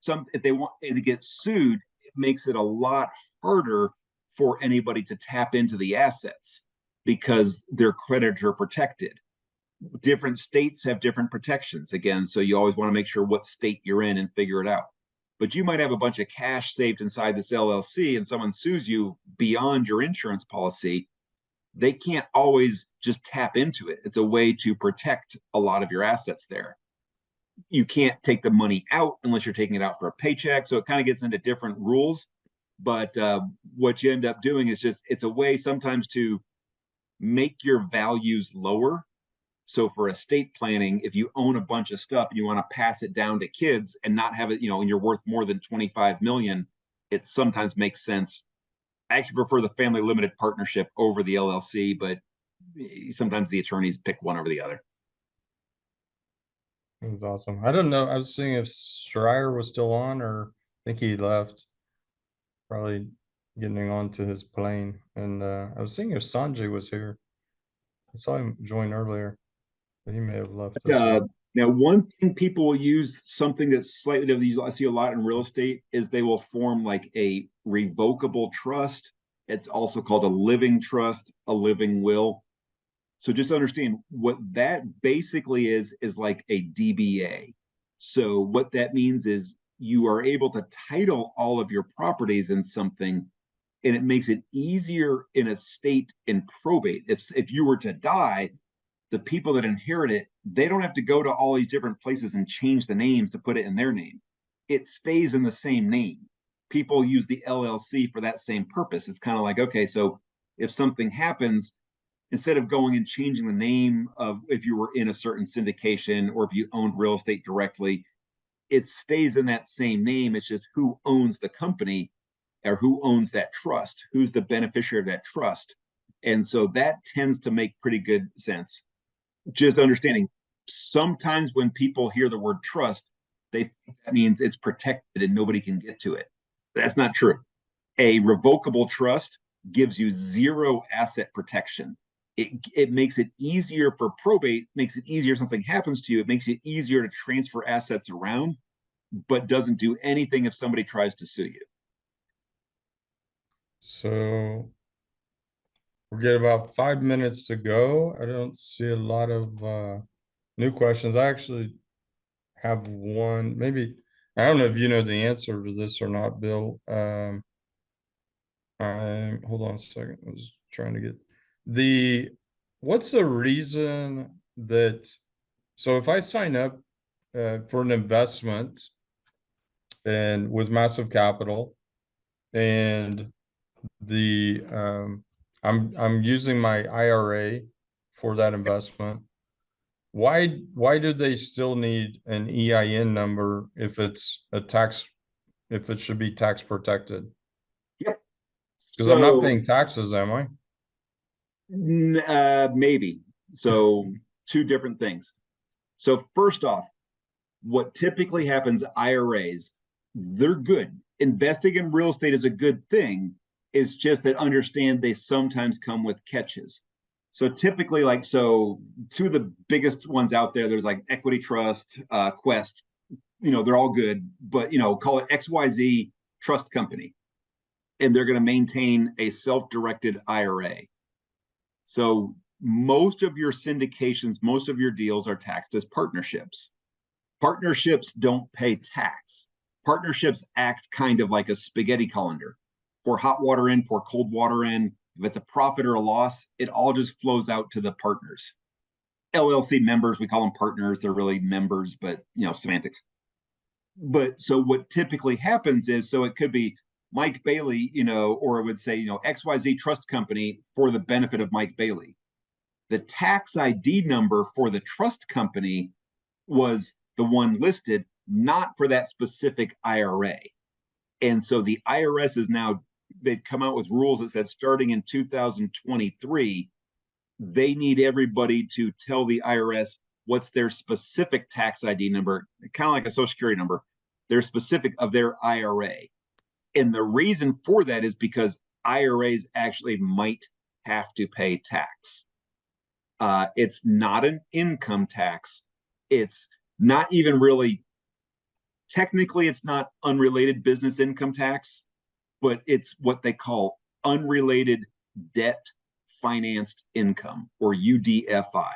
if they get sued, it makes it a lot harder for anybody to tap into the assets because they're creditor protected. Different states have different protections, again, so you always want to make sure what state you're in and figure it out. But you might have a bunch of cash saved inside this LLC and someone sues you beyond your insurance policy. They can't always just tap into it. It's a way to protect a lot of your assets there. You can't take the money out unless you're taking it out for a paycheck. So it kind of gets into different rules. But what you end up doing is it's a way sometimes to make your values lower. So for estate planning, if you own a bunch of stuff and you want to pass it down to kids and not have it, and you're worth more than 25 million, it sometimes makes sense. I actually prefer the family limited partnership over the LLC, but sometimes the attorneys pick one over the other. That's awesome. I don't know. I was seeing if Schreier was still on, or I think he left. Probably getting onto his plane. And I was seeing if Sanjay was here. I saw him join earlier, but he may have left as well. Now, one thing people will use, something that's slightly different, I see a lot in real estate, is they will form like a revocable trust. It's also called a living trust, a living will. So just understand what that basically is like a DBA. So what that means is you are able to title all of your properties in something, and it makes it easier in a state in probate. If you were to die, the people that inherit it, they don't have to go to all these different places and change the names to put it in their name. It stays in the same name. People use the LLC for that same purpose. It's kind of like, okay, so if something happens, instead of going and changing the name of if you were in a certain syndication or if you owned real estate directly, it stays in that same name. It's just who owns the company or who owns that trust, who's the beneficiary of that trust. And so that tends to make pretty good sense. Just understanding, sometimes when people hear the word trust, they think that means it's protected and nobody can get to it. That's not true. A revocable trust gives you zero asset protection. It makes it easier for probate, makes it easier if something happens to you. It makes it easier to transfer assets around, but doesn't do anything if somebody tries to sue you. So we get about 5 minutes to go. I don't see a lot of new questions. I actually have one. Maybe I don't know if you know the answer to this or not, Bill. Hold on a second. I was trying to get what's the reason that, so if I sign up for an investment and with massive capital, and I'm using my IRA for that investment, why do they still need an EIN number if it should be tax protected? Yep. Because I'm not paying taxes, am I? Maybe. So two different things. So first off, what typically happens, IRAs, they're good. Investing in real estate is a good thing. It's just that understand they sometimes come with catches. So typically, like, so two of the biggest ones out there, there's like Equity Trust, Quest, they're all good, but, call it XYZ Trust Company. And they're going to maintain a self-directed IRA. So most of your syndications, most of your deals are taxed as partnerships. Partnerships don't pay tax. Partnerships act kind of like a spaghetti colander. Pour hot water in, pour cold water in. If it's a profit or a loss, it all just flows out to the partners. LLC members, we call them partners. They're really members, but semantics. But so what typically happens is, so it could be Mike Bailey, or it would say, XYZ Trust Company for the benefit of Mike Bailey. The tax ID number for the trust company was the one listed, not for that specific IRA. And so the IRS is now, they've come out with rules that said starting in 2023, they need everybody to tell the IRS what's their specific tax ID number, kind of like a Social Security number, they're specific of their IRA. And the reason for that is because IRAs actually might have to pay tax. It's not an income tax. It's not even really, technically, it's not unrelated business income tax, but it's what they call unrelated debt financed income, or UDFI.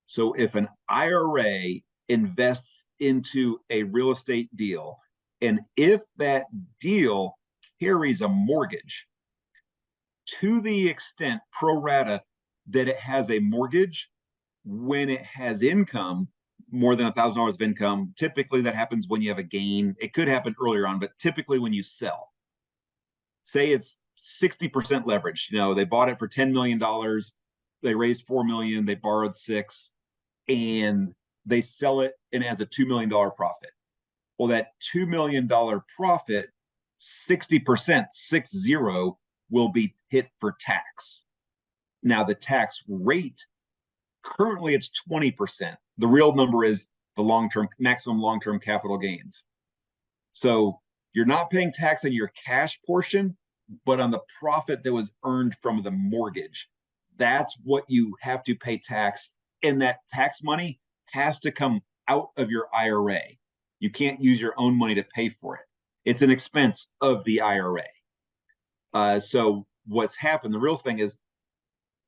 So if an IRA invests into a real estate deal, and if that deal carries a mortgage, to the extent pro rata that it has a mortgage, when it has income, more than $1,000 of income, typically that happens when you have a gain. It could happen earlier on, but typically when you sell. Say it's 60% leverage. They bought it for $10 million. They raised $4 million. They borrowed $6 million, and they sell it and it has a $2 million profit. Well, that $2 million profit, 60%, 60, will be hit for tax. Now, the tax rate, currently it's 20%. The real number is the maximum long-term capital gains. So you're not paying tax on your cash portion, but on the profit that was earned from the mortgage. That's what you have to pay tax, and that tax money has to come out of your IRA. You can't use your own money to pay for it. It's an expense of the IRA. So what's happened, the real thing is,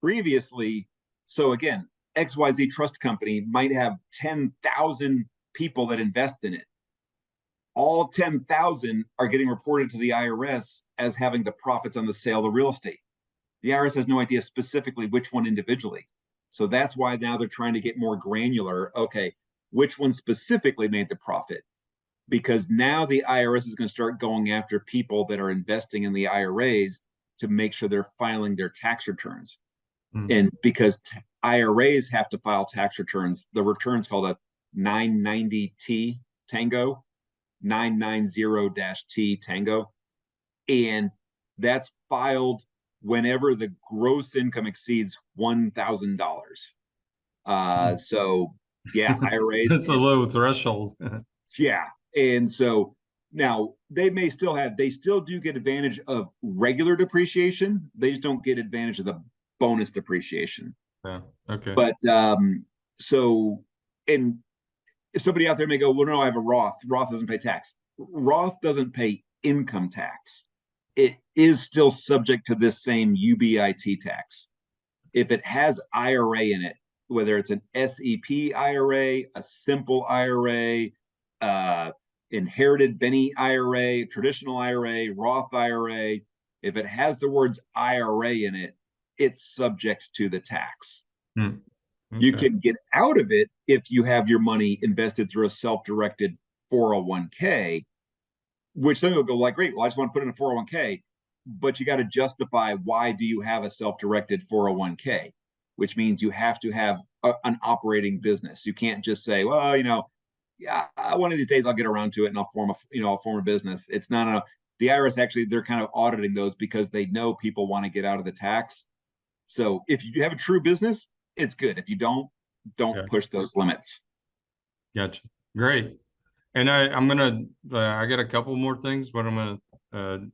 previously, so again, XYZ Trust Company might have 10,000 people that invest in it. All 10,000 are getting reported to the IRS as having the profits on the sale of the real estate. The IRS has no idea specifically which one individually. So that's why now they're trying to get more granular. Okay, which one specifically made the profit? Because now the IRS is going to start going after people that are investing in the IRAs to make sure they're filing their tax returns. And because IRAs have to file tax returns, the return's called a 990T Tango, 990-T Tango. And that's filed whenever the gross income exceeds $1,000. So yeah, IRAs. It's a low threshold. Yeah. And so now they still do get advantage of regular depreciation. They just don't get advantage of the bonus depreciation. Yeah. Okay. But so, and somebody out there may go, well, no, I have a Roth. Roth doesn't pay tax. Roth doesn't pay income tax. It is still subject to this same UBIT tax. If it has IRA in it, whether it's an SEP IRA, a simple IRA, inherited Benny IRA, traditional IRA, Roth IRA, if it has the words IRA in it, it's subject to the tax. Okay. You can get out of it if you have your money invested through a self-directed 401k, which some people go like, great, well, I just want to put in a 401k, but you got to justify why do you have a self-directed 401k, which means you have to have an operating business. You can't just say, well, yeah, one of these days I'll get around to it and I'll form a business. It's not the IRS actually, they're kind of auditing those because they know people want to get out of the tax. So if you have a true business, it's good. If you don't push those limits. Gotcha. Great. And I got a couple more things, but I'm gonna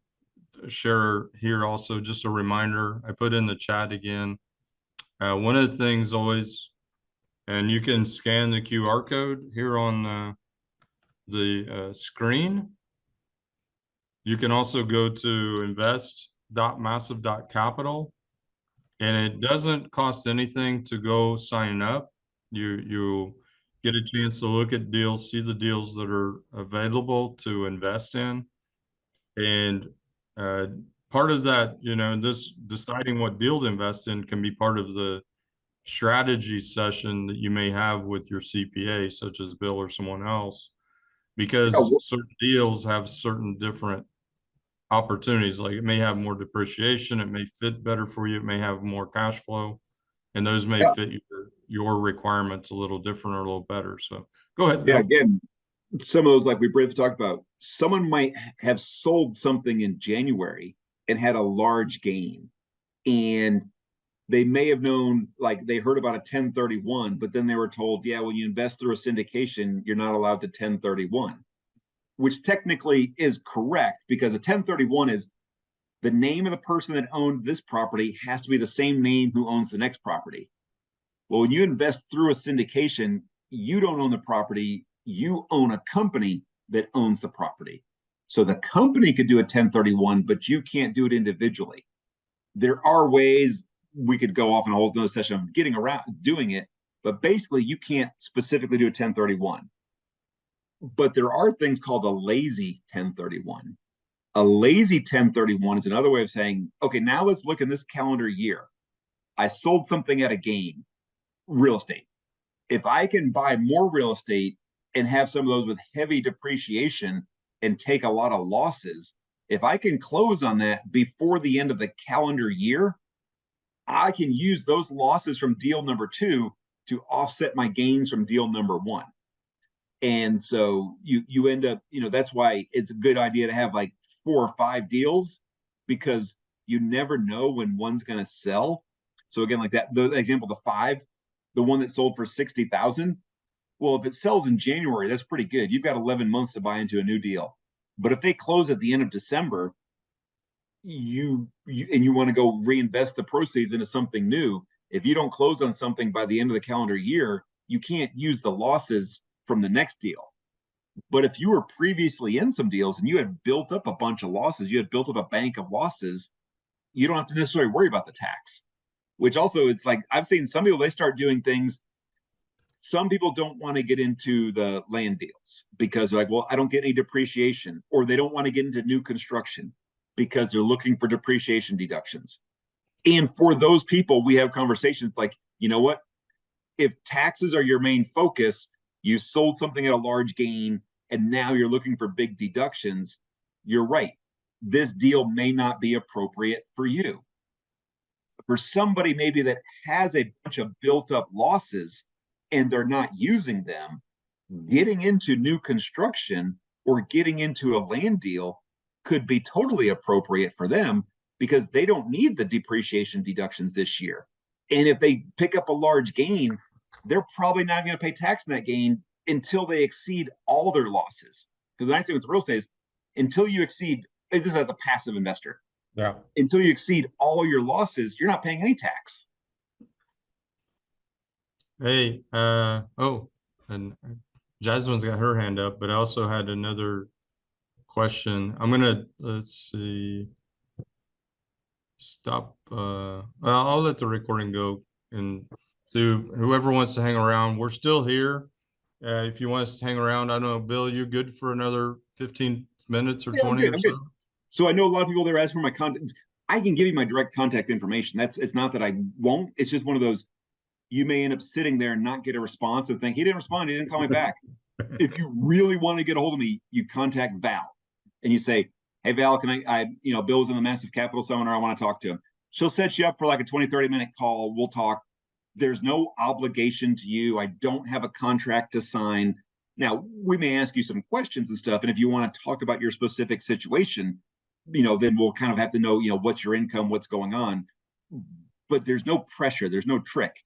share here also just a reminder. I put in the chat again. One of the things always, and you can scan the QR code here on the screen. You can also go to invest.massive.capital, and it doesn't cost anything to go sign up. You get a chance to look at deals, see the deals that are available to invest in. And part of that, this deciding what deal to invest in can be part of the strategy session that you may have with your CPA, such as Bill or someone else, because certain deals have certain different opportunities. Like it may have more depreciation, it may fit better for you, it may have more cash flow, and those may fit your requirements a little different or a little better. So go ahead. Yeah, again, some of those, like we briefly talked about, someone might have sold something in January and had a large gain, and they may have known, like they heard about a 1031, but then they were told, yeah, when you invest through a syndication, you're not allowed to 1031, which technically is correct because a 1031 is the name of the person that owned this property has to be the same name who owns the next property. Well, when you invest through a syndication, you don't own the property, you own a company that owns the property. So the company could do a 1031, but you can't do it individually. There are ways we could go off in a whole nother session of getting around doing it, but basically you can't specifically do a 1031. But there are things called a lazy 1031. A lazy 1031 is another way of saying, okay, now let's look in this calendar year. I sold something at a gain, real estate. If I can buy more real estate and have some of those with heavy depreciation and take a lot of losses, if I can close on that before the end of the calendar year, I can use those losses from deal number 2 to offset my gains from deal number 1. And so you end up, that's why it's a good idea to have like 4 or 5 deals, because you never know when one's going to sell. So again, like that, the example, the 5, the one that sold for 60,000. Well, if it sells in January, that's pretty good. You've got 11 months to buy into a new deal. But if they close at the end of December, you want to go reinvest the proceeds into something new. If you don't close on something by the end of the calendar year, you can't use the losses from the next deal. But if you were previously in some deals and you had built up a bunch of losses, you had built up a bank of losses, you don't have to necessarily worry about the tax. Which also, it's like, I've seen some people, they start doing things. Some people don't want to get into the land deals because they're like, well, I don't get any depreciation, or they don't want to get into new construction because they're looking for depreciation deductions. And for those people, we have conversations like, you know what? If taxes are your main focus, you sold something at a large gain, and now you're looking for big deductions, you're right. This deal may not be appropriate for you. For somebody maybe that has a bunch of built up losses and they're not using them, getting into new construction or getting into a land deal could be totally appropriate for them because they don't need the depreciation deductions this year. And if they pick up a large gain, they're probably not going to pay tax on that gain until they exceed all their losses. Because the nice thing with real estate is until you exceed, this is as a passive investor. Yeah. Until you exceed all your losses, you're not paying any tax. Hey, oh, and Jasmine's got her hand up, but I also had another question. Let's see. Stop. Well, I'll let the recording go. And so whoever wants to hang around, we're still here. If you want us to hang around, I don't know, Bill, you good for another 15 minutes or 20 or so? So I know a lot of people that are asking for my contact. I can give you my direct contact information. It's not that I won't. It's just one of those, you may end up sitting there and not get a response and think, he didn't respond, he didn't call me back. If you really want to get a hold of me, you contact Val and you say, hey, Val, can I Bill's in the Massive Capital Seminar, I want to talk to him. She'll set you up for like a 20, 30-minute call. We'll talk. There's no obligation to you. I don't have a contract to sign. Now, we may ask you some questions and stuff. And if you want to talk about your specific situation, then we'll kind of have to know, what's your income, what's going on. But there's no pressure. There's no trick.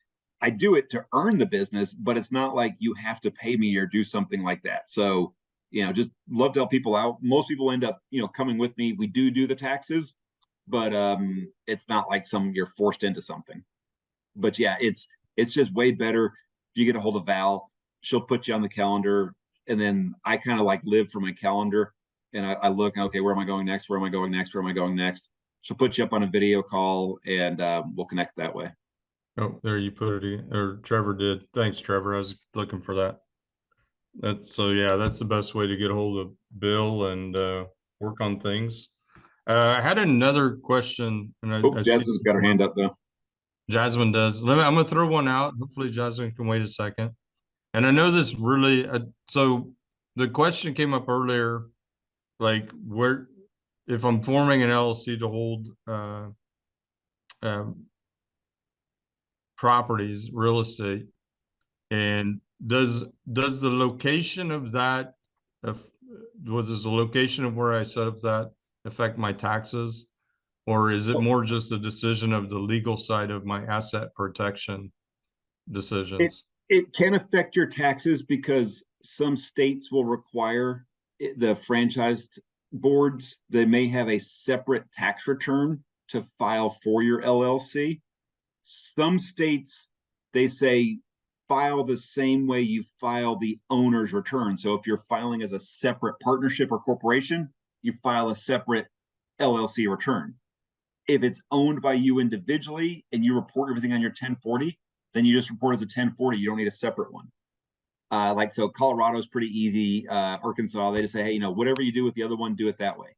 I do it to earn the business, but it's not like you have to pay me or do something like that. So, just love to help people out. Most people end up, coming with me. We do the taxes, but it's not like you're forced into something. But yeah, it's just way better if you get a hold of Val. She'll put you on the calendar, and then I kind of like live for my calendar, and I look, okay, where am I going next? Where am I going next? Where am I going next? She'll put you up on a video call, and we'll connect that way. Oh, there you put it, or Trevor did. Thanks, Trevor. I was looking for that. That's the best way to get a hold of Bill and work on things. I had another question, and I Jasmine's got her hand up though. Jasmine does. I'm going to throw one out. Hopefully Jasmine can wait a second. And I know this really, so the question came up earlier, like if I'm forming an LLC to hold properties, real estate, and does the location of that, does the location of where I set up that affect my taxes? Or is it more just a decision of the legal side of my asset protection decisions? It can affect your taxes because some states will require the franchised boards, they may have a separate tax return to file for your LLC. Some states, they say, file the same way you file the owner's return. So if you're filing as a separate partnership or corporation, you file a separate LLC return. If it's owned by you individually and you report everything on your 1040, then you just report as a 1040. You don't need a separate one. So Colorado's pretty easy. Arkansas, they just say, hey, whatever you do with the other one, do it that way.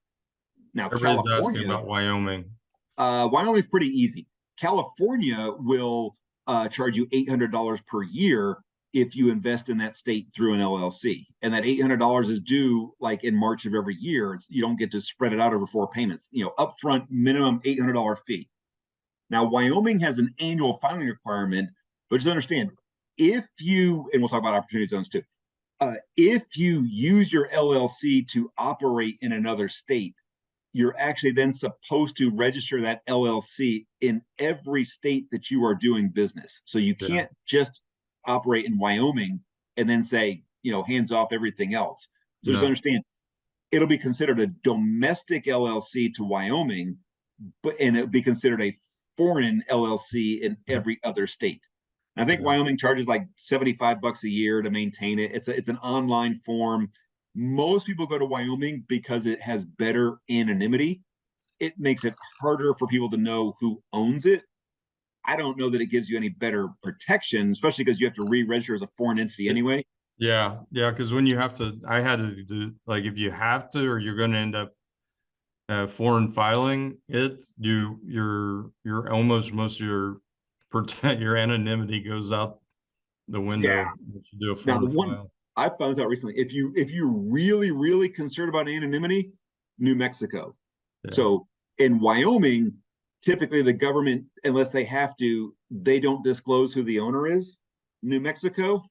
Now, Everybody's California, asking about Wyoming. Wyoming's pretty easy. California will charge you $800 per year if you invest in that state through an LLC. And that $800 is due like in March of every year. You don't get to spread it out over 4 payments. Upfront minimum $800 fee. Now, Wyoming has an annual filing requirement, but just understand, if you, and we'll talk about opportunity zones too, if you use your LLC to operate in another state, you're actually then supposed to register that LLC in every state that you are doing business. So you can't just operate in Wyoming and then say, you know, hands off everything else. So just understand, it'll be considered a domestic LLC to Wyoming, and it'll be considered a foreign LLC in every other state. And I think Wyoming charges like $75 a year to maintain it. It's an online form. Most people go to Wyoming because it has better anonymity. It makes it harder for people to know who owns it. I don't know that it gives you any better protection, especially because you have to re-register as a foreign entity anyway. Yeah, because when you have to, I had to do, like, if you have to, or you're going to end up foreign filing it, you're almost, most of your anonymity goes out the window. Yeah. If you do a Now, foreign file. I found this out recently. If you're really concerned about anonymity, New Mexico. Yeah. So in Wyoming, typically the government, unless they have to, they don't disclose who the owner is. New Mexico,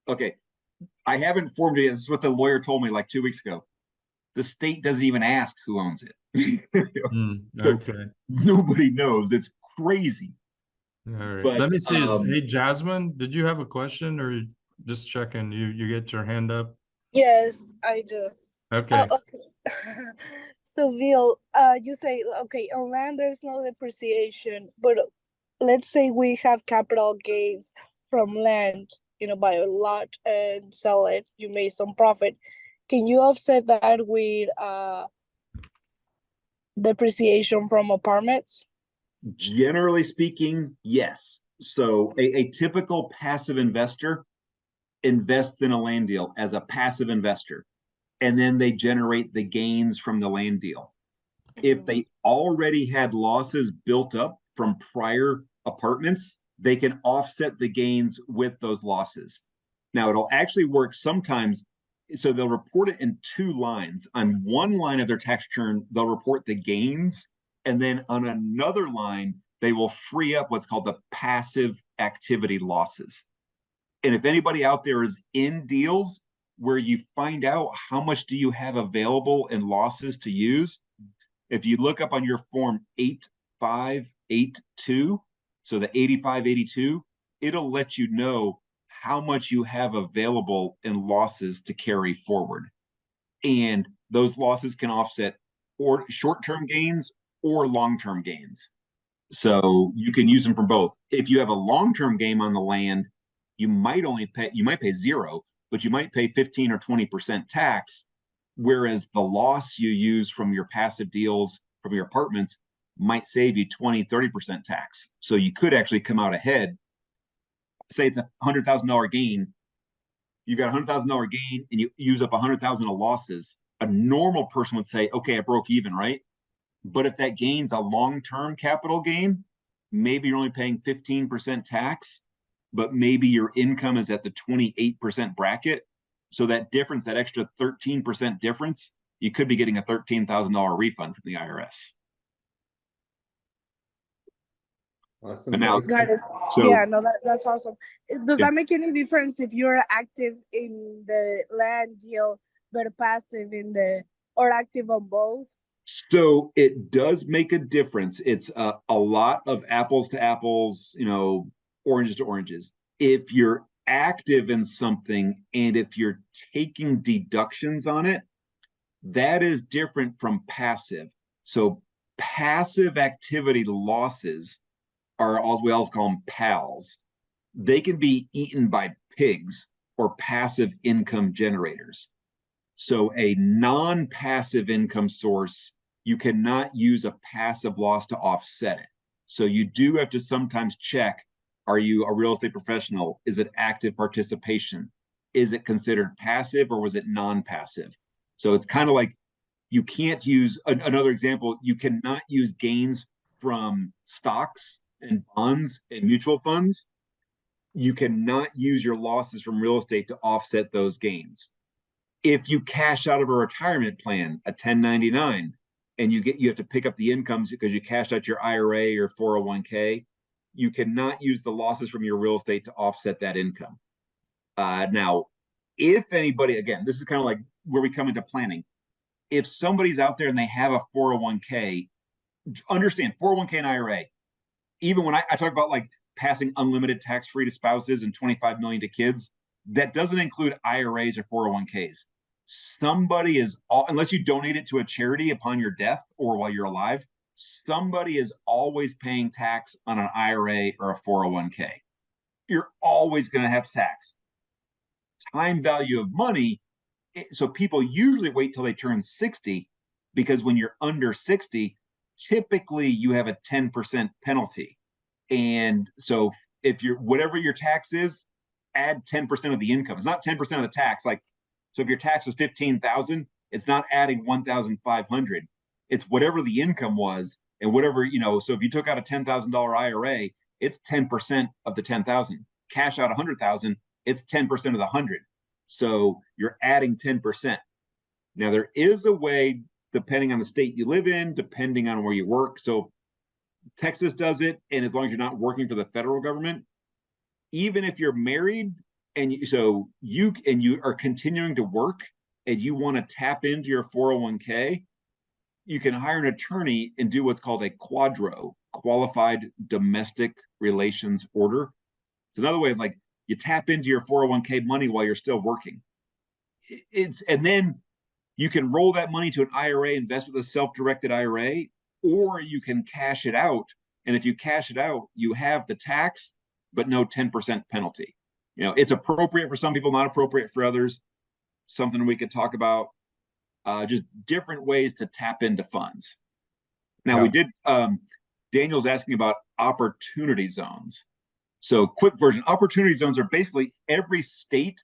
okay, I haven't informed you. This is what the lawyer told me like 2 weeks ago. The state doesn't even ask who owns it. So Okay. nobody knows. It's crazy. All right. But Let me see. Hey, Jasmine, did you have a question, or just checking? You get your hand up? Yes, I do. Okay. Okay. So, Bill, you say, okay, on land there's no depreciation, but let's say we have capital gains from land, buy a lot and sell it, you made some profit. Can you offset that with depreciation from apartments? Generally speaking, yes. So a typical passive investor invests in a land deal as a passive investor, and then they generate the gains from the land deal. If they already had losses built up from prior apartments, they can offset the gains with those losses. Now, it'll actually work sometimes. So they'll report it in two lines. On one line of their tax return, they'll report the gains. And then on another line, they will free up what's called the passive activity losses. And if anybody out there is in deals where you find out how much do you have available in losses to use, if you look up on your form 8582, so the 8582, it'll let you know how much you have available in losses to carry forward. And those losses can offset or short-term gains or long-term gains. So you can use them for both. If you have a long-term gain on the land, you might pay zero, but you might pay 15 or 20% tax. Whereas the loss you use from your passive deals, from your apartments, might save you 20, 30% tax. So you could actually come out ahead. Say it's a $100,000 gain. You got a $100,000 gain and you use up 100,000 of losses. A normal person would say, okay, I broke even, right? But if that gain's a long-term capital gain, maybe you're only paying 15% tax, but maybe your income is at the 28% bracket. So that difference, that extra 13% difference, you could be getting a $13,000 refund from the IRS. Awesome. And now, Got it. so Yeah, no, that's awesome. Does that make any difference if you're active in the land deal but passive or active on both? So it does make a difference. It's a lot of apples to apples, oranges to oranges. If you're active in something and if you're taking deductions on it, that is different from passive. So passive activity losses are, we also call them PALs. They can be eaten by pigs or passive income generators. So a non-passive income source, you cannot use a passive loss to offset it. So you do have to sometimes check, are you a real estate professional? Is it active participation? Is it considered passive or was it non-passive? So it's kind of like you can't use, another example, you cannot use gains from stocks and bonds and mutual funds. You cannot use your losses from real estate to offset those gains. If you cash out of a retirement plan, a 1099, and you have to pick up the incomes because you cashed out your IRA or 401k, you cannot use the losses from your real estate to offset that income. Now, if anybody, again, this is kind of like where we come into planning. if somebody's out there and they have a 401k, understand 401k and IRA, even when I talk about like passing unlimited tax-free to spouses and 25 million to kids, that doesn't include IRAs or 401ks. Somebody is, unless you donate it to a charity upon your death or while you're alive, somebody is always paying tax on an IRA or a 401k. You're always going to have tax. Time value of money. So people usually wait till they turn 60, because when you're under 60, typically you have a 10% penalty. And so if you're, whatever your tax is, add 10% of the income. It's not 10% of the tax. Like, so if your tax was 15,000, it's not adding 1,500. It's whatever the income was, and whatever, you know, so if you took out a $10,000 IRA, it's 10% of the 10,000. Cash out 100,000, it's 10% of the 100. So you're adding 10%. Now there is a way, depending on the state you live in, depending on where you work. So Texas does it, and as long as you're not working for the federal government, even if you're married and you are continuing to work and you want to tap into your 401k, you can hire an attorney and do what's called a quadro, qualified domestic relations order. It's another way of like, you tap into your 401k money while you're still working. And then you can roll that money to an IRA, invest with a self-directed IRA, or you can cash it out. And if you cash it out, you have the tax, but no 10% penalty. You know, it's appropriate for some people, not appropriate for others. Something we could talk about, just different ways to tap into funds. Now we did, Daniel's asking about opportunity zones. So quick version, opportunity zones are basically every state,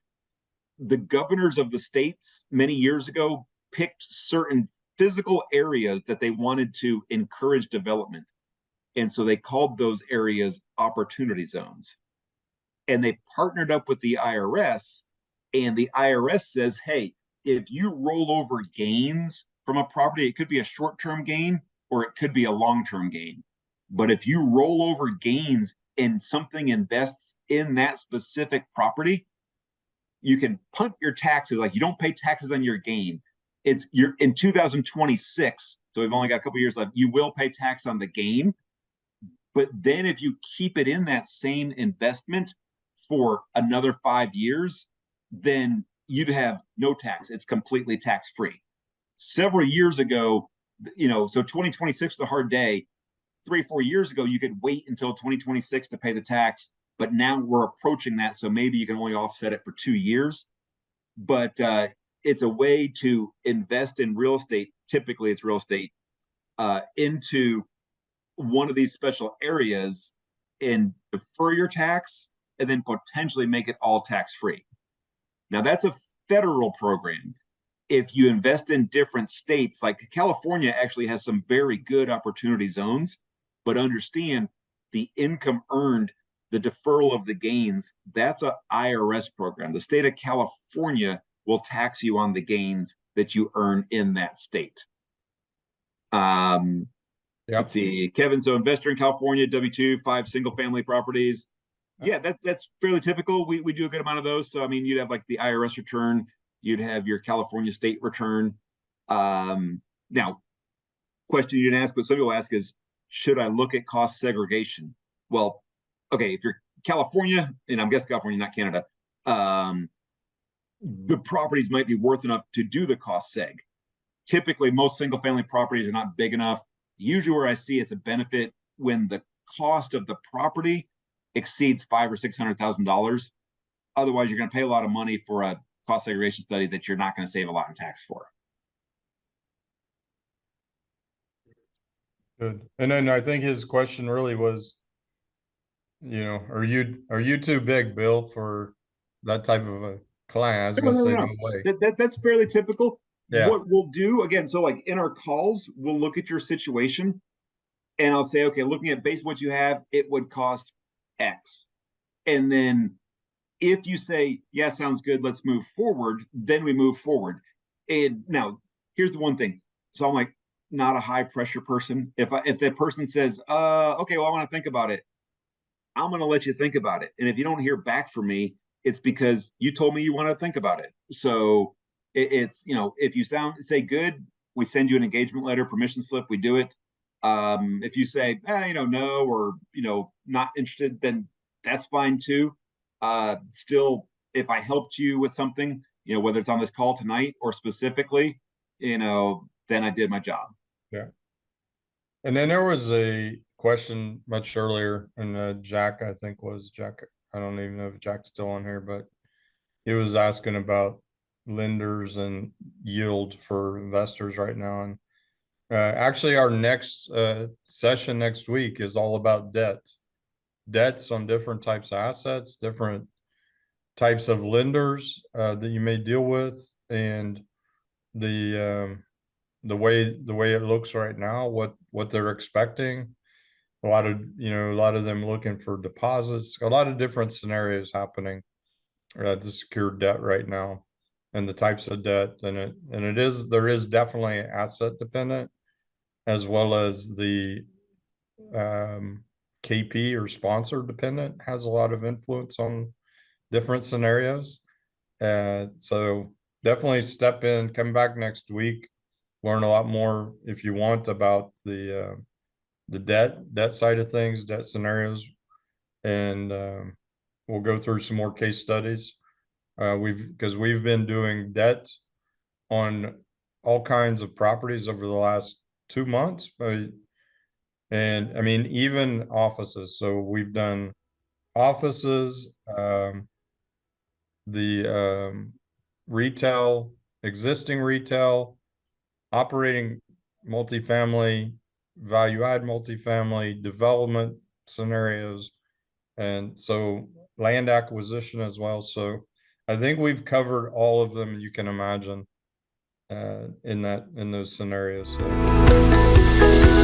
the governors of the states many years ago picked certain physical areas that they wanted to encourage development. And so they called those areas opportunity zones. And they partnered up with the IRS, and the IRS says, hey, if you roll over gains from a property, it could be a short-term gain or it could be a long-term gain. But if you roll over gains and something invests in that specific property, you can punt your taxes. Like, you don't pay taxes on your gain. You're in 2026, so we've only got a couple years left. You will pay tax on the gain, but then if you keep it in that same investment for another 5 years, then you'd have no tax. It's completely tax-free. Several years ago, you know, so 2026 is a hard day. 3 or 4 years ago, you could wait until 2026 to pay the tax, but now we're approaching that, so maybe you can only offset it for 2 years. But it's a way to invest in real estate. Typically, it's real estate into one of these special areas and defer your tax, and then potentially make it all tax-free. Now, that's a federal program. If you invest in different states, like California actually has some very good opportunity zones, but understand the income earned, the deferral of the gains, that's an IRS program. The state of California will tax you on the gains that you earn in that state. Let's see, Kevin, so investor in California, W-2, 5 single-family properties. Yeah, that's fairly typical. We do a good amount of those. So, I mean, you'd have like the IRS return, you'd have your California state return. Now, question you didn't ask, but some people ask is, should I look at cost segregation? Well, okay, if you're California, and I'm guessing California, not Canada, the properties might be worth enough to do the cost seg. Typically, most single-family properties are not big enough. Usually where I see it's a benefit when the cost of the property exceeds $500,000 or $600,000. Otherwise, you're going to pay a lot of money for a cost segregation study that you're not going to save a lot in tax for. Good. And then I think his question really was, you know, are you too big, Bill, for that type of a client? I was going to say no way. That's fairly typical. Yeah. What we'll do, again, so like in our calls, we'll look at your situation and I'll say, okay, looking at base what you have, it would cost X. And then if you say, yeah, sounds good, let's move forward, then we move forward. And now here's the one thing. So I'm like, not a high pressure person. If the person says, okay, well, I want to think about it, I'm going to let you think about it. And if you don't hear back from me, it's because you told me you want to think about it. So it's, you know, if you say good, we send you an engagement letter, permission slip, we do it. If you say, no, or, not interested, then that's fine too. Still, if I helped you with something, whether it's on this call tonight or specifically, then I did my job. Yeah. And then there was a question much earlier, and Jack, I think was Jack. I don't even know if Jack's still on here, but he was asking about lenders and yield for investors right now. And actually, our next session next week is all about debts on different types of assets, different types of lenders that you may deal with, and the way it looks right now, what they're expecting. A lot of them looking for deposits, a lot of different scenarios happening to secure debt right now, and the types of debt, and there is definitely asset dependent, as well as the KP or sponsor dependent has a lot of influence on different scenarios. So definitely step in, come back next week, learn a lot more if you want about the debt side of things, debt scenarios, and we'll go through some more case studies. Because we've been doing debt on all kinds of properties over the last 2 months, and I mean even offices. So we've done offices, the retail, existing retail, operating multifamily, value add multifamily, development scenarios, and so land acquisition as well. So I think we've covered all of them you can imagine in those scenarios. So.